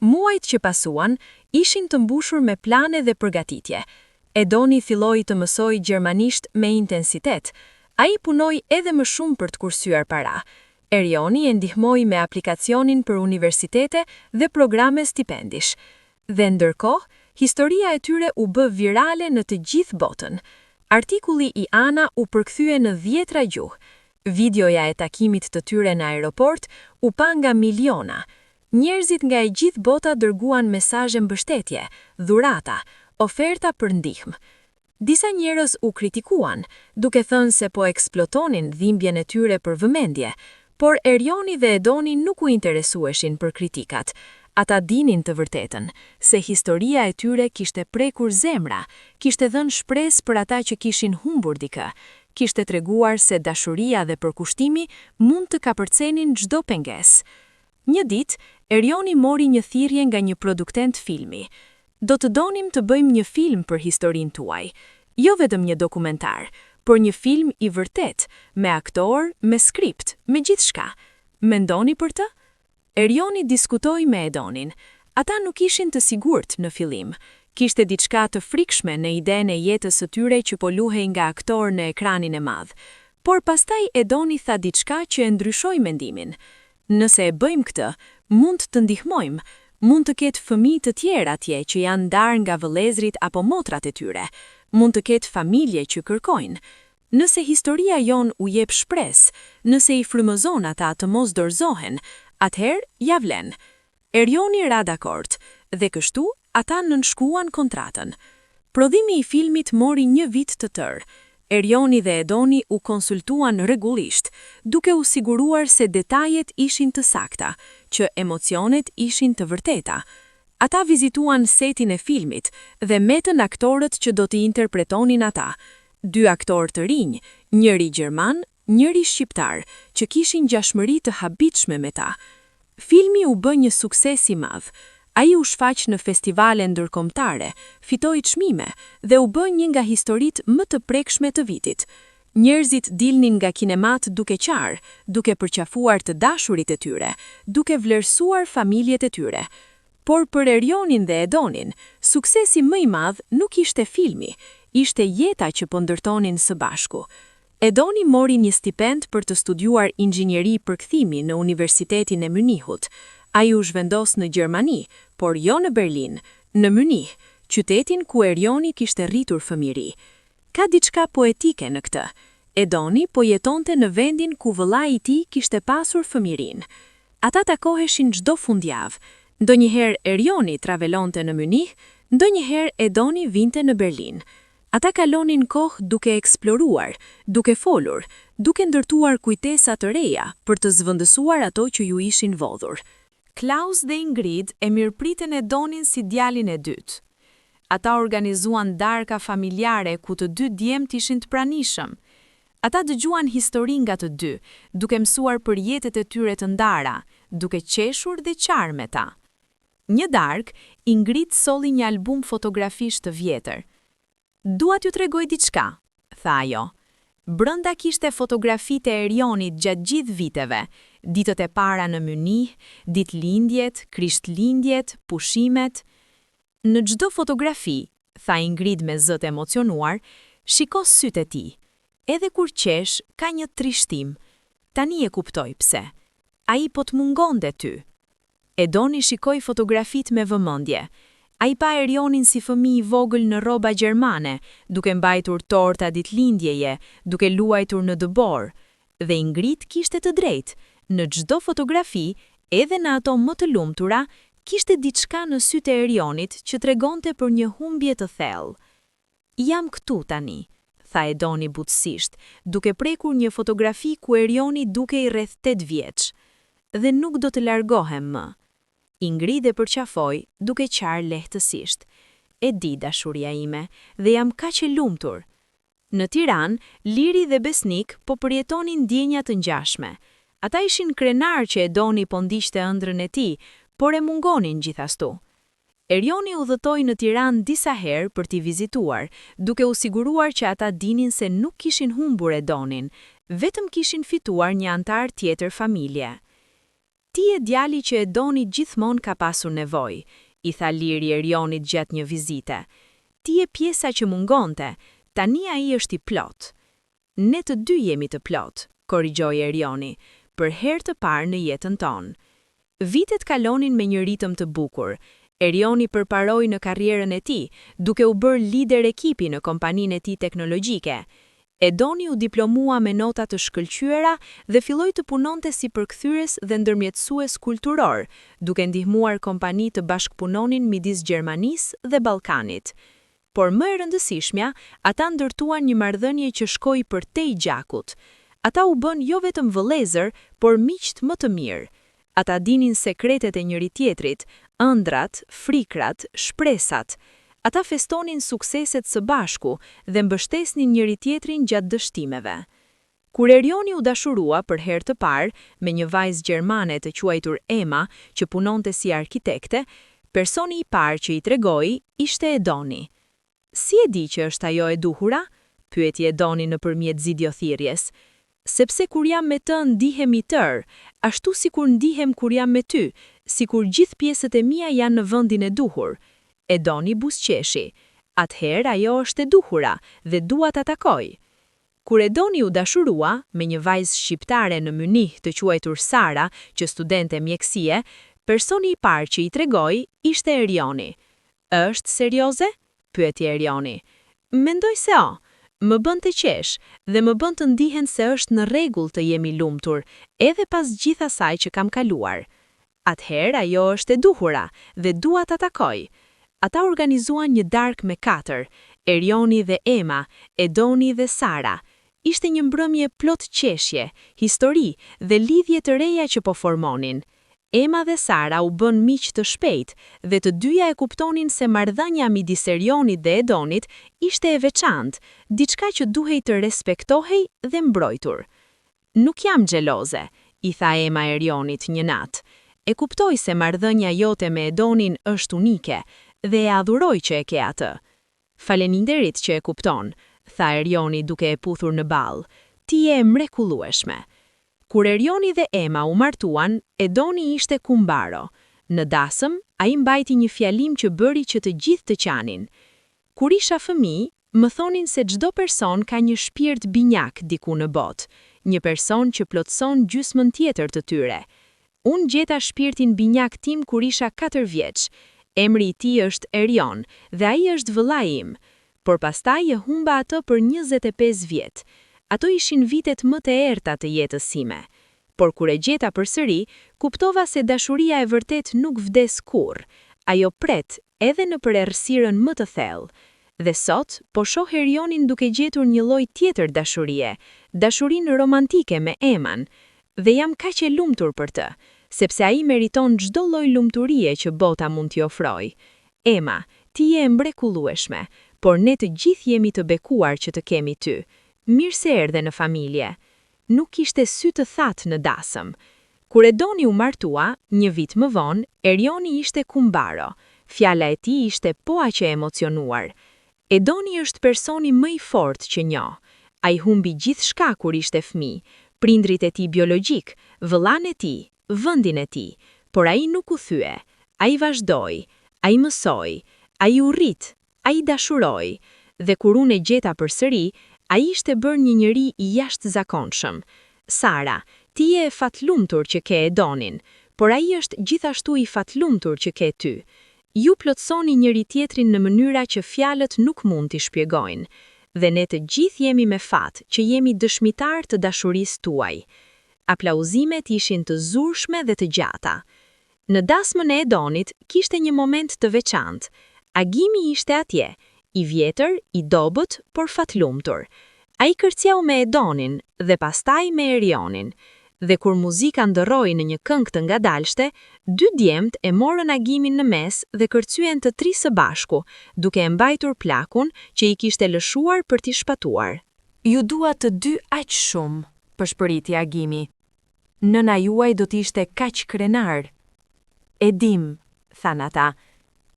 Muajt që pasuan ishin të mbushur me plane dhe përgatitje. Edoni filloi të mësoj gjermanisht me intensitet. Ai punoi edhe më shumë për të kursyer para. Erioni e ndihmoi me aplikacionin për universitete dhe programe stipendish. Dhe ndërkohë, historia e tyre u bë virale në të gjithë botën. Artikulli I Ana u përkthye në 10 gjuhë. Videoja e takimit të tyre në aeroport u pa nga miliona. Njerëzit nga e gjithë bota dërguan mesazhe mbështetje, dhurata, oferta për ndihmë. Disa njerëz u kritikuan, duke thënë se po eksplotonin dhimbjen e tyre për vëmendje, por Erioni dhe Edoni nuk u interesueshin për kritikat. Ata dinin të vërtetën, se historia e tyre kishte prekur zemra, kishte dhënë shpresë për ata që kishin humbur dikë, kishte treguar se dashuria dhe përkushtimi mund të kapërcenin çdo pengesë. Një ditë, Erioni mori një thirrje nga një produktent filmi. Do të donim të bëjmë një film për historinë tuaj, jo vetëm një dokumentar, por një film i vërtet, me aktor, me skript, me gjithçka. Mendoni për të? Erioni diskutoi me Edonin. Ata nuk ishin të sigurt në fillim. Kishte diçka të frikshme në idenë e jetës së tyre që po luhej nga aktor në ekranin e madh. Por pastaj Edoni tha diçka që e ndryshoi mendimin. Nëse e bëjmë këtë, mund të ndihmojmë, mund të ketë fëmijë të tjerë atje që janë ndarë nga vëllezrit apo motrat e tyre, mund të ketë familje që kërkojnë. Nëse historia jon u jep shpresë, nëse i frymëzon ata të mos dorëzohen, atëherë ja vlen. Erioni ra dakord, dhe kështu ata nënshkruan kontratën. Prodhimi i filmit mori një vit të tërë. Erioni dhe Edoni u konsultuan rregullisht, duke u siguruar se detajet ishin të sakta, që emocionet ishin të vërteta. Ata vizituan setin e filmit dhe metën aktorët që do t'i interpretonin ata. 2 aktorë të rinj, njëri gjerman, njëri shqiptar, që kishin gjashmëri të habitshme me ta. Filmi u bë një sukses i madh. Ai u shfaq në festivale ndërkombëtare, fitoi çmime dhe u bë një nga historitë më të prekshme të vitit. Njerëzit dilnin nga kinemat duke qarë, duke përqafuar të dashurit e tyre, duke vlerësuar familjet e tyre. Por për Erionin dhe Edonin, suksesi më i madh nuk ishte filmi, ishte jeta që po ndërtonin së bashku. Edoni mori një stipend për të studiuar inxhinieri përkthimi në Universitetin e Munichut. Ai u zhvendos në Gjermani, por jo në Berlin, në Munich, qytetin ku Erioni kishte rritur fëmijëri. Ka diçka poetike në këtë. Edoni po jetonte në vendin ku vëllai i tij kishte pasur fëmijërinë. Ata takoheshin çdo fundjavë. Ndonjëherë Erioni travelonte në Munich, ndonjëherë Edoni vinte në Berlin. Ata kalonin kohë duke eksploruar, duke folur, duke ndërtuar kujtesa të reja për të zvendësuar ato që ju ishin vodhur. Klaus dhe Ingrid e mirëpritën Edonin si djalin e dytë. Ata organizuan darka familjare ku të dy djemt ishin të pranishëm. Ata dëgjuan histori nga të dy, duke mësuar për jetët e tyre të ndara, duke qeshur dhe qarë me ta. Një darkë, Ingrid solli një album fotografish të vjetër. "Dua t'ju tregoj diçka", tha ajo. Brenda kishte fotografitë e Erionit gjatë gjithë viteve, ditët e para në Munich, ditëlindjet, krishtlindjet, pushimet. "Në çdo fotografi", tha Ingrid me zë të emocionuar, "shiko sytë e tij. Edhe kur qesh, ka një trishtim. Tani e kuptoj pse. Ai po të mungonte ty." Edoni shikoi fotografitë me vëmendje. Ai pa Erionin si fëmijë i vogël në rroba gjermane, duke mbajtur torta ditëlindjeje, duke luajtur në dëbor. Dhe Ingrid kishte të drejtë. Në çdo fotografi, edhe në ato më të lumtura, kishte diçka në sytë e Erionit që tregonte për një humbje të thellë. "Jam këtu tani", tha Edoni butësisht, duke prekur një fotografi ku Erioni dukej rreth 8 vjeç. "Dhe nuk do të largohem më." Ingrid e përqafoi, duke qarë lehtësisht. "E di dashuria ime, dhe jam kaq e lumtur." Në Tiranë, Liri dhe Besnik po përjetonin ndjenja të ngjashme. Ata ishin krenar që Edoni po ndiqte ëndrrën e tij, por e mungonin gjithashtu. Erioni udhëtoi në Tiranë disa herë për t'i vizituar, duke u siguruar që ata dinin se nuk kishin humbur Edonin, vetëm kishin fituar një antar tjetër familje. "Ti e djali që Edoni gjithmonë ka pasur nevojë", i tha Liri Erionit gjatë një vizite. "Ti e pjesa që mungonte, tani ai është i plot." "Ne të dy jemi të plot", korrigjoi Erioni, "për herë të parë në jetën tonë." Vitet kalonin me një ritëm të bukur. Erioni përparoi në karrierën e tij, duke u bërë lider ekipi në kompaninë e tij teknologjike. Edoni u diplomua me nota të shkëlqyera dhe filloi të punonte si përkthyes dhe ndërmjetësues kulturor, duke ndihmuar kompani të bashkëpunonin midis Gjermanisë dhe Ballkanit. Por më e rëndësishmja, ata ndërtuan një marrëdhënie që shkoi përtej gjakut. Ata u bën jo vetëm vëllezër, por miq më të mirë. Ata dinin sekretet e njëri tjetrit, ëndrat, frikrat, shpresat. Ata festonin sukseset së bashku dhe mbështesnin njëri tjetrin gjatë dështimeve. Kur Erioni u dashurua për herë të parë me një vajzë gjermane të quajtur Emma, që punonte si arkitekte, personi i parë që i tregoi ishte Edoni. Si e di që është ajo e duhura? Pyeti Edoni nëpërmjet zgjidhjethirrjes. Sepse kur jam me të ndihem i tërë, ashtu sikur ndihem kur jam me ty, sikur gjithë pjesët e mia janë në vendin e duhur. Edoni buzëqeshi. Atëherë ajo është e duhura dhe dua ta takoj. Kur Edoni u dashurua me një vajzë shqiptare në Mynih të quajtur Sara, që studente mjekësie, personi i parë që i tregoi ishte Erioni. Është serioze? Pyeti Erioni. Mendoj se o. Më bën të qesh dhe më bën të ndihen se është në rregull të jemi lumtur, edhe pas gjithë asaj që kam kaluar. Atëherë ajo është e duhura dhe dua ta takoj. Ata organizuan një darkë me 4, Erioni dhe Emma, Edoni dhe Sara. Ishte një mbrëmje plot qeshje, histori dhe lidhje të reja që po formonin. Emma dhe Sara u bën miq të shpejt dhe të dyja e kuptonin se marrëdhënia midis Erionit dhe Edonit ishte e veçantë, diçka që duhej të respektohej dhe mbrojtur. Nuk jam xheloze, i tha Emma Erionit një natë. E kuptoj se marrëdhënia jote me Edonin është unike dhe e adhuroj që e ke atë. Faleminderit që e kupton, tha Erioni duke e puthur në ball. Ti je e mrekullueshme. Kur Erioni dhe Emma u martuan, Edoni ishte kumbaro. Në dasëm, ai mbajti një fjalim që bëri që të gjithë të qanin. Kur isha fëmijë, më thonin se çdo person ka një shpirt binjak diku në botë, një person që plotëson gjysmën tjetër të tyre. Unë gjeta shpirtin binjak tim kur isha 4 vjeç. Emri i tij është Erion dhe ai është vëllai im. Por pastaj e humba atë për 25 vjet. Ato ishin vitet më të errta të jetës sime. Por kur e gjeta përsëri, kuptova se dashuria e vërtet nuk vdes kurrë. Ajo pret edhe në për errësirën më të thellë. Dhe sot, po shoh Erionin duke gjetur një lloj tjetër dashurie, dashurinë romantike me Eman, dhe jam kaq e lumtur për të, sepse ai meriton çdo lloj lumturie që bota mund t'i ofrojë. Emma, ti je e mrekullueshme, por ne të gjithë jemi të bekuar që të kemi ty. Mirë se erdhe në familje. Nuk kishte sy të thatë në dasëm. Kur Edoni u martua, një vit më vonë, Erioni ishte kumbaro. Fjala e tij ishte po aq e emocionuar. Edoni është personi më i fortë që njoh. Ai humbi gjithçka kur ishte fëmijë, prindrit e tij biologjik, vëllain e tij, vendin e tij, por ai nuk u thye. Ai vazhdoi, ai mësoi, ai u rrit, ai dashuroi, dhe kur unë e gjeta përsëri, ai ishte bërë një njeri i jashtëzakonshëm. Sara, ti je e fatlumtur që ke Edonin, por ai është gjithashtu i fatlumtur që ke ty. Ju plotësoni njëri tjetrin në mënyra që fjalët nuk mund t'i shpjegojnë, dhe ne të gjithë jemi me fat që jemi dëshmitar të dashurisë tuaj. Aplauzimet ishin të zurshme dhe të gjata. Në dasmën e Edonit kishte një moment të veçantë. Agimi ishte atje, i vjetër, i dobët, por fatlumtur. Ai kërcjau me Edonin dhe pastaj me Erionin. Dhe kur muzika ndërroi në një këngë të ngadalshte, 2 djemt e morën Agimin në mes dhe kërcyen të 3 së bashku, duke e mbajtur plakun që i kishte lëshuar për t'i shpatuar. Ju dua të dy aq shumë, përshpëriti Agimi. Nëna juaj do t'ishte kaq krenar. E dim, than ata,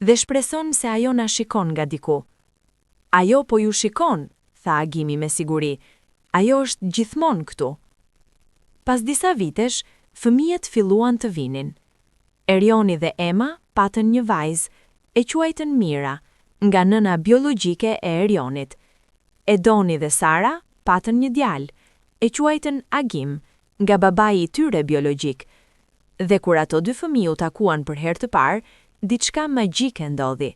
dhe shpreson se ajo na shikon nga diku. Ajo po ju shikon, tha Agimi me siguri. Ajo është gjithmonë këtu. Pas disa vitesh, fëmijët filluan të vinin. Erioni dhe Emma patën një vajzë, e quajtën Mira, nga nëna biologjike e Erionit. Edoni dhe Sara patën një djalë, e quajtën Agim, nga babai i tyre biologjik. Dhe kur ato 2 fëmijë u takuan për herë të parë, diçka magjike ndodhi.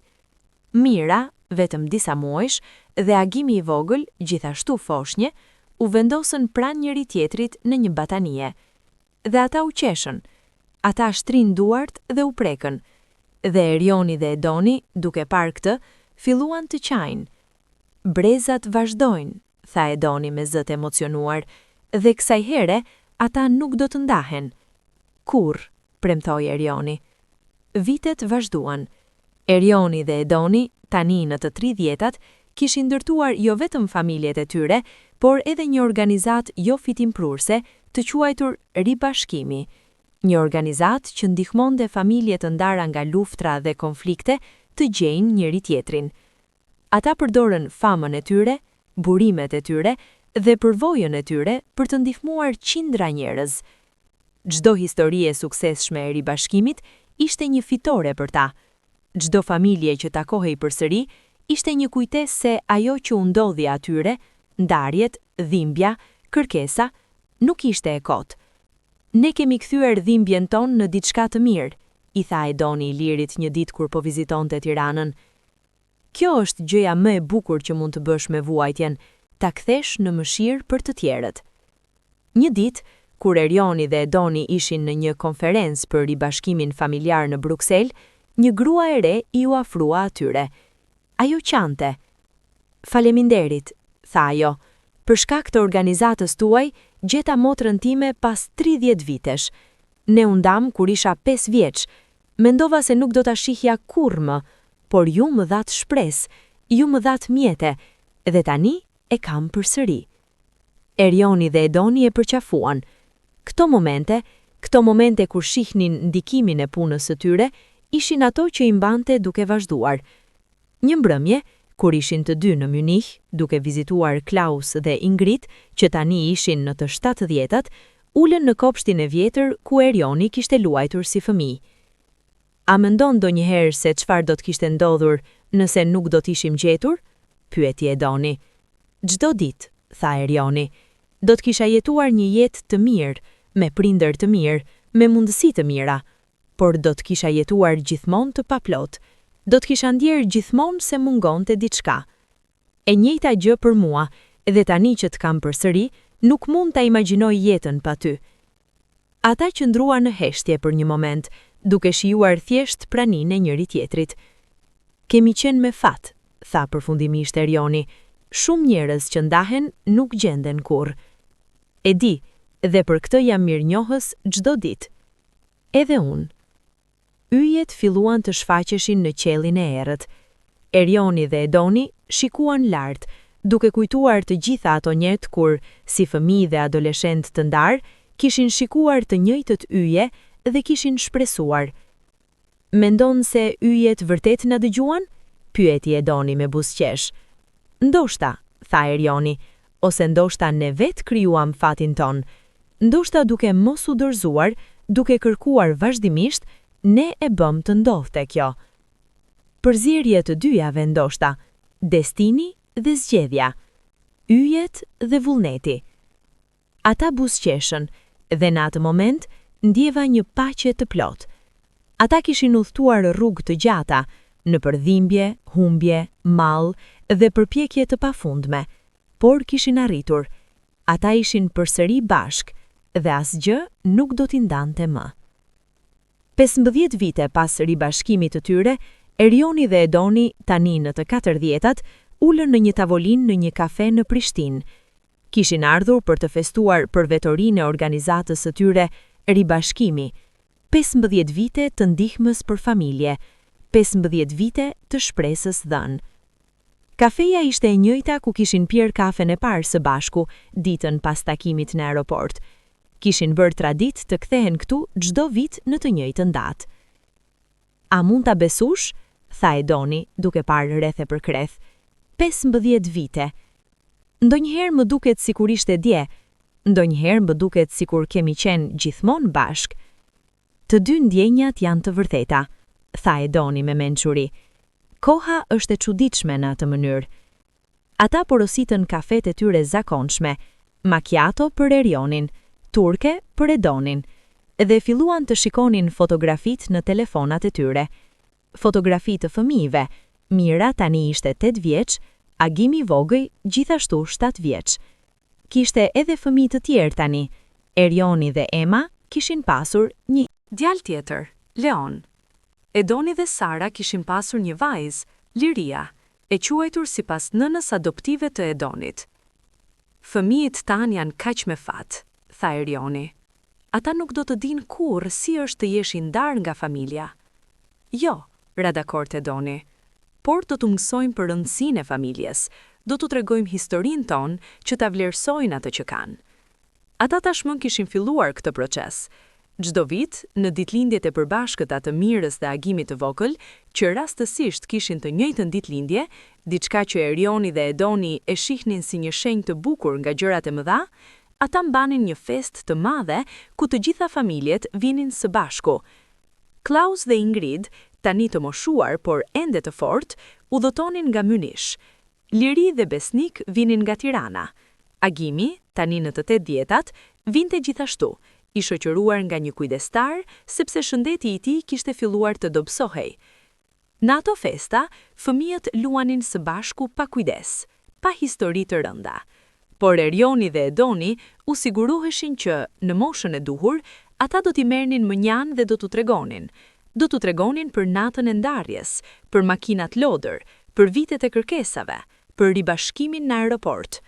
Mira vetëm disa muajsh, dhe agimi i vogël, gjithashtu foshnje, u vendosën pranë njëri tjetrit në një batanie. Dhe ata u qeshën. Ata shtrin duart dhe u prekën. Dhe Erioni dhe Edoni, duke parë këtë, filluan të qajnë. Brezat vazhdojnë, tha Edoni me zët emocionuar, dhe kësaj here ata nuk do të ndahen. Kur, premtoi Erioni. Vitet vazhduan. Erioni dhe Edoni, tani në të 30-tat, kishin ndërtuar jo vetëm familjet e tyre, por edhe një organizat jo fitimprurse të quajtur Ribashkimi, një organizat që ndihmonte familje të ndara nga luftra dhe konflikte të gjejnë njëri tjetrin. Ata përdorën famën e tyre, burimet e tyre dhe përvojën e tyre për të ndihmuar qindra njerëz. Çdo histori e suksesshme e Ribashkimit ishte një fitore për ta. Çdo familje që takohej përsëri ishte një kujtesë se ajo që u ndodhi atyre, ndarjet, dhimbja, kërkesa, nuk ishte e kotë. Ne kemi kthyer dhimbjen tonë në diçka të mirë, i tha Edoni i Lirit një ditë kur po vizitonte Tiranën. Kjo është gjëja më e bukur që mund të bësh me vuajtjen, ta kthesh në mëshirë për të tjerët. Një ditë, kur Erioni dhe Edoni ishin në një konferencë për ribashkimin familjar në Bruksel, një grua e re i u afrua atyre. Ajo qante. Faleminderit, tha ajo, për shkak të organizatës tuaj, gjeta motrën time pas 30 vitesh. Ne u ndam kur isha 5 vjeç. Mendova se nuk do ta shihja kurrë më, por ju më dhat shpresë, ju më dhat mjete, dhe tani e kam përsëri. Erioni dhe Edoni e përqafuan. Këto momente kur shihnin ndikimin e punës së tyre, ishin ato që i mbante duke vazhduar. Një mbrëmje, kur ishin të dy në Munich, duke vizituar Klaus dhe Ingrid, që tani ishin në të 70-tat, ulën në kopshtin e vjetër ku Erioni kishte luajtur si fëmijë. A mendon ndonjëherë se çfarë do të kishte ndodhur nëse nuk do t'ishim gjetur? Pyeti Edoni. Çdo ditë, tha Erioni, do të kisha jetuar një jetë të mirë, me prindër të mirë, me mundësi të mira, por do të kisha jetuar gjithmonë të paplot. Do të kisha ndjerë gjithmonë se mungonte diçka. E njëjta gjë për mua, edhe tani që të kam përsëri, nuk mund ta imagjinoj jetën pa ty. Ata qëndruan në heshtje për një moment, duke shijuar thjesht praninë e njëri tjetrit. Kemi qenë me fat, tha përfundimisht Erioni. Shumë njerëz që ndahen nuk gjenden kurrë. E di, dhe për këtë jam mirënjohës çdo ditë. Edhe unë. Yjet filluan të shfaqeshin në qiellin e errët. Erioni dhe Edoni shikuan lart, duke kujtuar të gjitha ato njet kur, si fëmijë dhe adoleshent të ndarë, kishin shikuar të njëjtët yje dhe kishin shpresuar. Mendon se yjet vërtet na dëgjuan? Pyeti Edoni me buzëqesh. Ndoshta, tha Erioni, ose ndoshta ne vetë krijuam fatin ton. Ndoshta duke mos u dorëzuar, duke kërkuar vazhdimisht, ne e bëm të ndodhte kjo. Përzierje të dyjave ndoshta, destini dhe zgjedhja, yjet dhe vullneti. Ata buzëqeshën, dhe në atë moment ndjeva një paqe të plot. Ata kishin udhëtuar rrugë të gjata, në përdhimbje, humbje, mall dhe përpjekje të pafundme, por kishin arritur. Ata ishin përsëri bashk, dhe asgjë nuk do t'i ndante më. 15 vite pas ribashkimit të tyre, Erioni dhe Edoni, tani në të 40-tat, ulën në një tavolinë në një kafe në Prishtinë. Kishin ardhur për të festuar për vetorinë e organizatës së tyre, Ribashkimi, 15 vite të ndihmës për familje, 15 vite të shpresës dhënë. Kafeja ishte e njëjta ku kishin pirë kafen e parë së bashku, ditën pas takimit në aeroport. Kishin bërë traditë të kthehen këtu çdo vit në të njëjtën datë. A mund ta besush? Tha Edoni, duke parë rrethe për kreth. 15 vite. Ndonjëherë më duket sikur ishte dje, ndonjëherë më duket sikur kemi qenë gjithmonë bashk. Të dy ndjenjat janë të vërteta, tha Edoni me mençuri. Koha është e çuditshme në atë mënyrë. Ata porositën kafet e tyre zakonshme, macchiato për Erionin, turke për Edonin, dhe filluan të shikonin fotografit në telefonat e tyre. Fotografi të fëmijëve, Mira tani ishte 8 vjeç, Agimi vogël gjithashtu 7 vjeç. Kishte edhe fëmijë të tjerë tani. Erioni dhe Emma kishin pasur një djalë tjetër, Leon. Edoni dhe Sara kishin pasur një vajzë, Liria, e quajtur sipas nënës adoptive të Edonit. Fëmijët tanë janë kaq me fat, tha Erioni. Ata nuk do të dinë kurrë si është të jesh i ndarë nga familja. Jo, ra dakord Edoni. Por do të mësojmë për rëndësinë e familjes, do të tregojmë historinë tonë që ta vlerësojnë atë që kanë. Ata tashmë kishin filluar këtë proces. Çdo vit, në ditëlindjet e përbashkëta të Mirës dhe Agimit të vogël, që rastësisht kishin të njëjtën ditëlindje, diçka që Erioni dhe Edoni e shihnin si një shenjë të bukur nga gjërat e mëdha, ata mbanin një festë të madhe ku të gjitha familjet vinin së bashku. Klaus dhe Ingrid, tani të moshuar por ende të fortë, udhëtonin nga Mynish. Liri dhe Besnik vinin nga Tirana. Agimi, tani në të 8 vjetat, vinte gjithashtu, i shoqëruar nga një kujdestar, sepse shëndeti i tij kishte filluar të dobësohej. Në ato festa, fëmijët luanin së bashku pa kujdes, pa histori të rënda. Por Erioni dhe Edoni u siguroheshin që, në moshën e duhur, ata do t'i merrnin mënjan dhe do t'u tregonin. Do t'u tregonin për natën e ndarjes, për makinat lodër, për vitet e kërkesave, për ribashkimin në aeroport.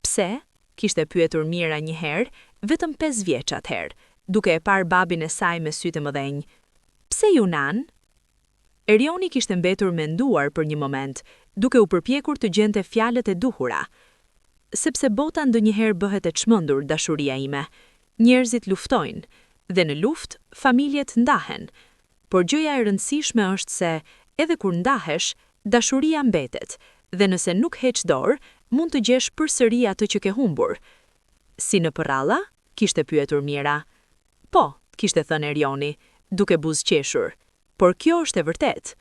Pse? Kishte pyetur Mira një herë, vetëm 5 vjeç atëherë, duke e parë babin e saj me sytë mëdhenj. Pse ju nan? Erioni kishte mbetur menduar për një moment, duke u përpjekur të gjente fjalët e duhura. Sepse bota ndonjëherë bëhet e çmendur, dashuria ime. Njerëzit luftojnë, dhe në luftë familjet ndahen. Por gjëja e rëndësishme është se, edhe kur ndahesh, dashuria mbetet, dhe nëse nuk heq dorë, mund të gjesh përsëri atë që ke humbur. Si në përralla? Kishte pyetur Mira. Po, kishte thënë Erioni, duke buzëqeshur. Por kjo është e vërtet.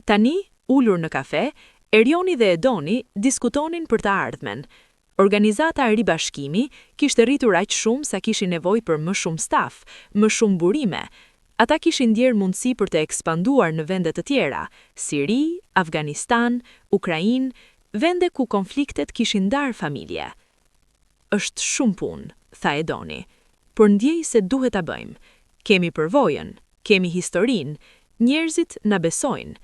Tani, ulur në kafe, Erioni dhe Edoni diskutonin për të ardhmen. Organizata e ribashkimi kishte rritur aq shumë sa kishin nevojë për më shumë staf, më shumë burime. Ata kishin ndjerë mundësi për të ekspanduar në vende të tjera, Siri, Afganistan, Ukrainë, vende ku konfliktet kishin ndarë familje. Është shumë punë, tha Edoni, por ndjej se duhet ta bëjmë. Kemi përvojën, kemi historinë, njerëzit na besojnë.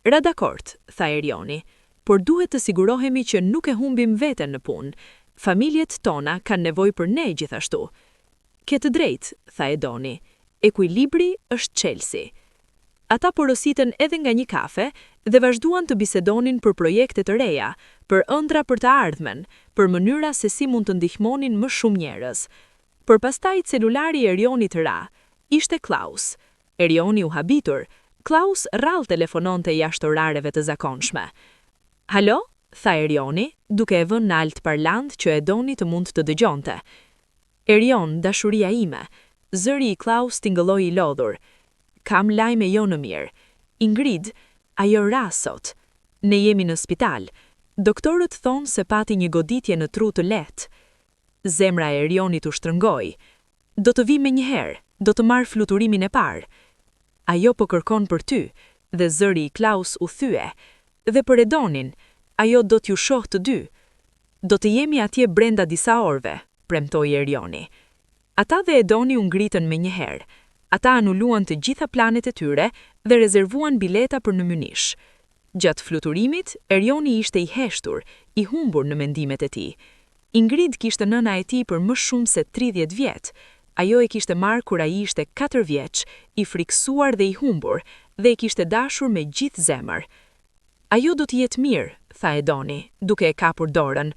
Ra dakord, tha Erioni, por duhet të sigurohemi që nuk e humbim veten në punë. Familjet tona kanë nevojë për ne gjithashtu. Ke të drejtë, tha Edoni. Ekuilibri është çelësi. Ata porositën edhe nga një kafe dhe vazhduan të bisedonin për projekte të reja, për ëndra për të ardhmen, për mënyra se si mund të ndihmonin më shumë njerëz. Por pastaj celulari i Erionit të ra, ishte Klaus. Erioni u habitur, Klaus rrallë telefononte jashtë orareve të zakonshme. Halo? Tha Erioni, duke e vënë në altë-parlant që Edoni të mund të dëgjonte. Erion, dashuria ime. Zëri i Klaus tingëlloi i lodhur. Kam lajme jo në mirë. Ingrid, ajo ra sot. Ne jemi në spital. Doktorët thonë se pati një goditje në tru të lehtë. Zemra e Erionit u shtrëngoi. Do të vi me njëherë, do të marr fluturimin e parë. Ajo po kërkon për ty, dhe zëri i Klaus u thye. Dhe për Edonin, ajo do t'ju shoh të dy. Do të jemi atje brenda disa orëve, premtoi Erioni. Ata dhe Edoni u ngritën me njëherë. Ata anuluan të gjitha planet e tyre dhe rezervuan bileta për në Mynish. Gjatë fluturimit, Erioni ishte i heshtur, i humbur në mendimet e tij. Ingrid kishte nëna e tij për më shumë se 30 vjet. Ajo e kishte marrë kur ai ishte 4 vjeç, i friksuar dhe i humbur, dhe e kishte dashur me gjithë zemër. Ajo do të jetë mirë, tha Edoni, duke e kapur dorën.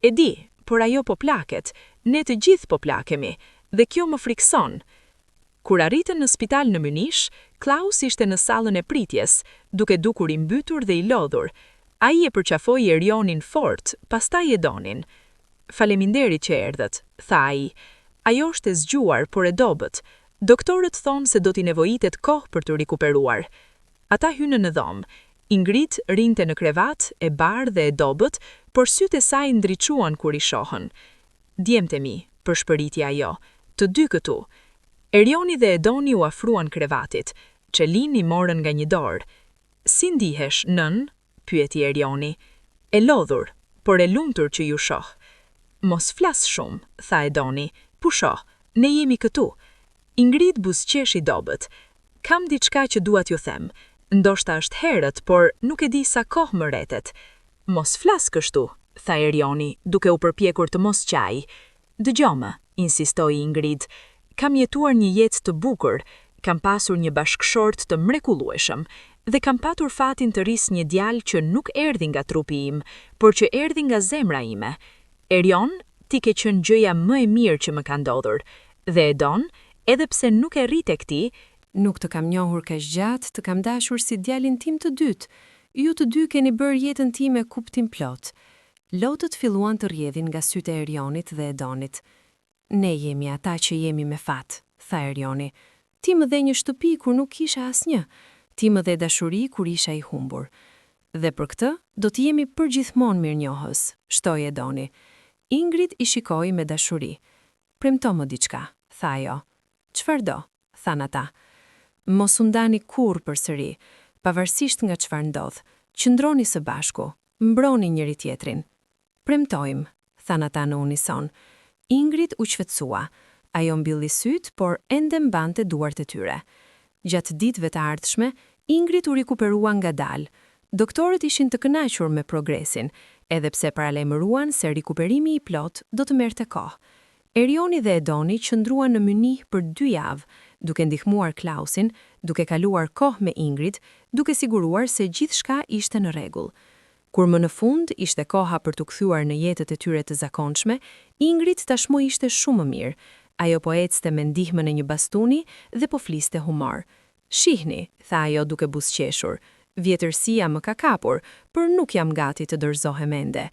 E di, por ajo po plaket, ne të gjithë po plakemi, dhe kjo më frikson. Kur arritën në spital në Mynish, Klaus ishte në sallën e pritjes, duke dukur i mbytur dhe i lodhur. Ai e përqafoi Erionin fort, pastaj Edonin. Faleminderit që erdhët, tha ai. Ajo është e zgjuar, por e dobët. Doktorët thonë se do t'i nevojitet kohë për të rikuperuar. Ata hynë në dhomë. Ingrid rinte në krevat, e bardhë dhe e dobët, por sytë e saj ndriçuan kur i shohën. Djemtë mi, përshpëriti ajo, të dy këtu. Erioni dhe Edoni u afruan krevatit, Çelin i morën nga një dorë. Si ndihesh, nën? Pyeti Erioni. E lodhur, por e lumtur që ju shoh. Mos flas shumë, tha Edoni. Pusho, ne jemi këtu. Ingrid buzëqeshi dobët. Kam diçka që dua t'ju them. Ndoshta është herët, por nuk e di sa kohë më rretet. Mos flas kështu, tha Erioni, duke u përpjekur të mos qaj. Dëgjome, insistoi Ingrid. Kam jetuar një jetë të bukur, kam pasur një bashkëshort të mrekullueshëm dhe kam patur fatin të rris një djalë që nuk erdhi nga trupi im, por që erdhi nga zemra ime. Erion, ti ke qenë gjëja më e mirë që më ka ndodhur, dhe Edon, edhe pse nuk e rri tek ti, Nuk të kam njohur kaq gjatë, të kam dashur si djalin tim të dytë. Ju të dy keni bërë jetën time kuptim plot. Lotët filluan të rrjedhin nga sytë e Erionit dhe Edonit. Ne jemi ata që jemi me fat, tha Erioni. Ti më dhe një shtëpi kur nuk kisha asnjë. Ti më dhe dashuri kur isha i humbur. Dhe për këtë, do të jemi përgjithmonë mirënjohës, shtoi Edoni. Ingrid i shikoi me dashuri. Premto më diçka, tha ajo. Çfarë do? Than ata. Mos u ndani kurrë përsëri, pavarësisht nga çfarë ndodh. Qëndroni së bashku, mbroni njëri tjetrin. Premtojmë, than ata në unison. Ingrid u qetësua. Ajo mbylli syt, por ende mbante duart e tyre. Gjatë ditëve të ardhshme, Ingrid u rikuperua ngadalë. Doktorët ishin të kënaqur me progresin, edhe pse paralajmëruan se rikuperimi i plot do të merrte kohë. Erioni dhe Edoni qëndruan në Mynih për 2 javë, duke ndihmuar Klausin, duke kaluar kohë me Ingrid, duke siguruar se gjithçka ishte në rregull. Kur më në fund ishte koha për t'u kthyer në jetët e tyre të zakonshme, Ingrid tashmë ishte shumë më mirë. Ajo po ecte me ndihmën e një bastuni dhe po fliste humor. Shihni, tha ajo duke buzëqeshur. Vjetërsia më ka kapur, por nuk jam gati të dorëzohem ende.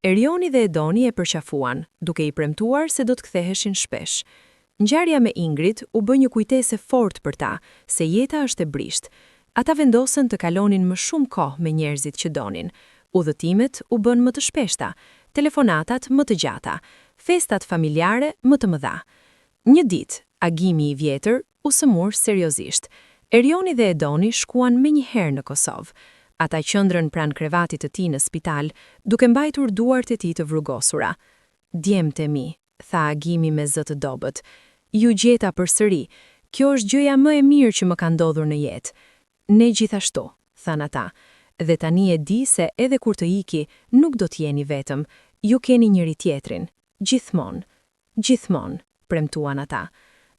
Erioni dhe Edoni e përqafuan, duke i premtuar se do të ktheheshin shpesh. Ngjarja me Ingrid u bë një kujtesë fort për ta, se jeta është e brisht. Ata vendosën të kalonin më shumë kohë me njerëzit që donin. Udhëtimet u bën më të shpeshta, telefonatat më të gjata, festat familjare më të mëdha. Një ditë, agimi i vjetër u sëmur seriozisht. Erioni dhe Edoni shkuan menjëherë në Kosovë. Ata qëndrën pranë krevatit të tij në spital, duke mbajtur duart e tij të vrugosura. Djemtë e mi, tha agimi me zë të dobët. Ju gjeta përsëri. Kjo është gjëja më e mirë që më ka ndodhur në jetë. Ne gjithashtu, than ata. Dhe tani e di se edhe kur të iki, nuk do t'jeni vetëm. Ju keni njëri tjetrin. Gjithmonë. Gjithmonë, premtuan ata.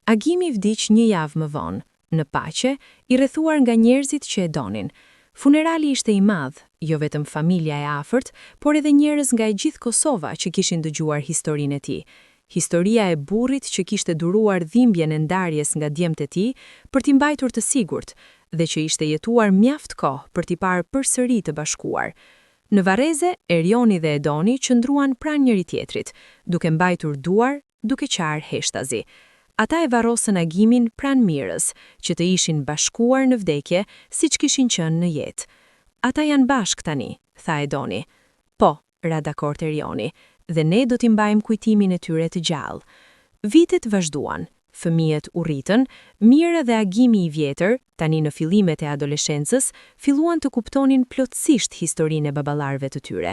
Agimi vdiq 1 javë më vonë, në paqe, i rrethuar nga njerëzit që e donin. Funerali ishte i madh, jo vetëm familja e afërt, por edhe njerëz nga e gjithë Kosova që kishin dëgjuar historinë e tij. Historia e burrit që kishte duruar dhimbjen e ndarjes nga djemtë e tij për t'i mbajtur të sigurt dhe që ishte jetuar mjaft kohë për t'i parë përsëri të bashkuar. Në Varreze, Erioni dhe Edoni qëndruan pranë njëri tjetrit, duke mbajtur duar, duke qarë heshtazi. Ata e varrosën agimin pranë Mirës, që të ishin bashkuar në vdekje siç kishin qenë në jetë. Ata janë bashkë tani, tha Edoni. Po, ra dakord Erioni, dhe ne do t'i mbajmë kujtimin e tyre të gjallë. Vitet vazhduan, fëmijët u rritën, Mira dhe agimi i vjetër, tani në fillimet e adoleshencës, filluan të kuptonin plotësisht historinë e baballarëve të tyre.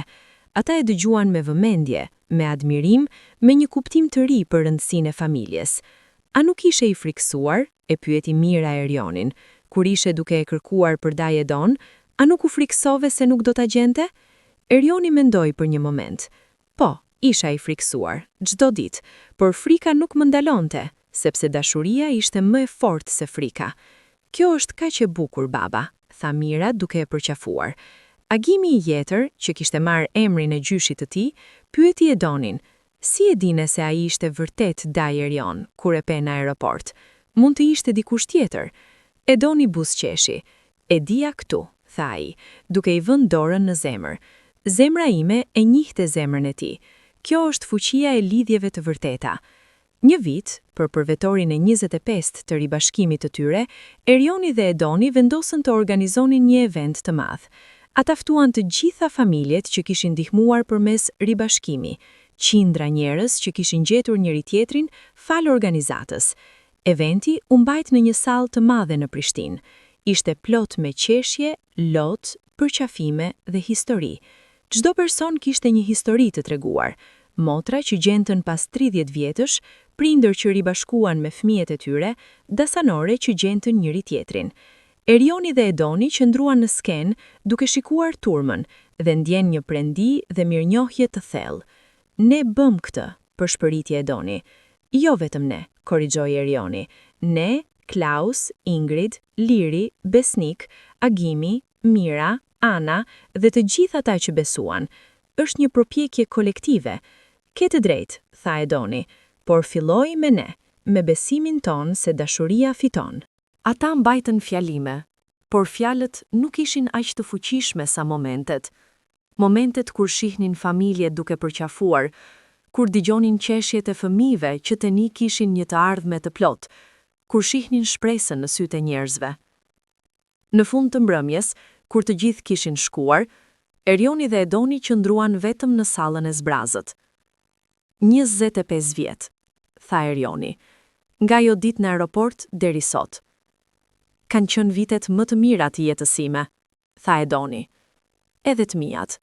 Ata e dëgjuan me vëmendje, me admirim, me një kuptim të ri për rëndësinë e familjes. A nuk ishe i friksuar? E pyeti Mira Erionin. Kur ishe duke e kërkuar për daj Edon, a nuk u friksove se nuk do ta gjente? Erioni mendoi për një moment. Po, isha i friksuar, çdo ditë, por frika nuk më ndalonte, sepse dashuria ishte më e fortë se frika. Kjo është kaq e bukur, baba, tha Mira duke e përqafuar. Agimi i jetër, që kishte marrë emrin e gjyshit të tij, pyeti Edonin. Si e dine se ai ishte vërtet daj Erion, kur e pe në aeroport? Mund të ishte dikush tjetër. Edoni buzëqeshi. E dija këtu, tha ai, duke i vënë dorën në zemër. Zemra ime e njihte zemrën e tij. Kjo është fuqia e lidhjeve të vërteta. Një vit, për përvetorin e 25 të ribashkimit të tyre, Erioni dhe Edoni vendosën të organizonin një event të madh. Ata ftuan të gjitha familjet që kishin ndihmuar përmes ribashkimi. Qindra njerëz që kishin gjetur njëri tjetrin fal organizatës. Eventi u mbajt në një sallë të madhe në Prishtinë. Ishte plot me qeshje, lot, përqafime dhe histori. Çdo person kishte një histori të treguar. Motra që gjentën pas 30 vjetësh, prindër që ribashkuan me fëmijët e tyre, dasanore që gjentën njëri tjetrin. Erioni dhe Edoni qëndruan në skenë duke shikuar turmën dhe ndjen një prendi dhe mirënjohje të thellë. Ne bëm këtë, përshpëriti Edoni. Jo vetëm ne, korrigjoi Erioni. Ne, Klaus, Ingrid, Liri, Besnik, Agimi, Mira, Ana dhe të gjithë ata që besuan. Është një përpjekje kolektive. Ke të drejtë, tha Edoni, por filloi me ne, me besimin ton se dashuria fiton. Ata mbajtën fjalime, por fjalët nuk ishin aq të fuqishme sa momentet. Momentet kur shihnin familje duke përqafuar, kur dëgjonin qeshjet e fëmijëve që tani kishin një të ardhme të plot, kur shihnin shpresën në sytë e njerëzve. Në fund të mbrëmjes, kur të gjithë kishin shkuar, Erioni dhe Edoni qëndruan vetëm në sallën e zbrazët. 25 vjet, tha Erioni, nga jo ditë në aeroport deri sot. Kanë qenë vitet më të mira të jetës sime, tha Edoni. Edhe të mijat.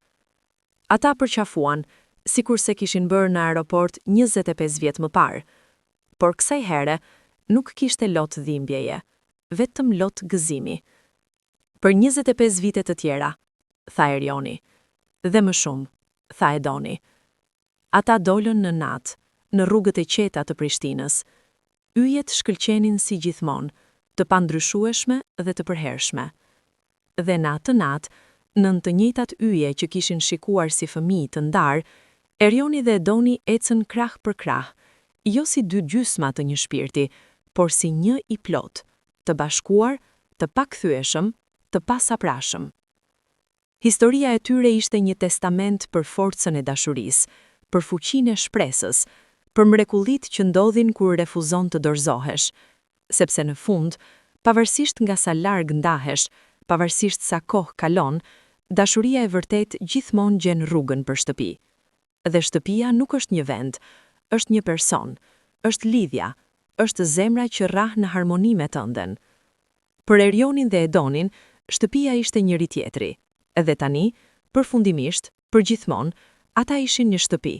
Ata përqafuan, sikur se kishin bërë në aeroport 25 vjet më parë. Por kësaj here nuk kishte lot dhimbjeje, vetëm lot gëzimi. Për 25 vite të tjera, tha Erioni. Dhe më shumë, tha Edoni. Ata dolën në natë, në rrugët e qeta të Prishtinës. Yjet shkëlqenin si gjithmonë, të pandryshueshme dhe të përhershme. Dhe natë, nën të njëjtat yje që kishin shikuar si fëmijë të ndarë, Erioni dhe Edoni ecën krah për krah, jo si dy gjysma të një shpirti, por si një i plot, të bashkuar, të pakthyeshëm, të pasaprashëm. Historia e tyre ishte një testament për forcën e dashurisë, për fuqinë e shpresës, për mrekullitë që ndodhin kur refuzon të dorëzohesh, sepse në fund, pavarësisht nga sa larg ndahesh, pavarësisht sa kohë kalon, dashuria e vërtet gjithmonë gjen rrugën për shtëpi. Dhe shtëpia nuk është një vend, është një person, është lidhja, është zemra që rrah në harmoni me tënden. Për Erionin dhe Edonin, shtëpia ishte njëri tjetri, edhe tani, përfundimisht, përgjithmonë, ata ishin një shtëpi.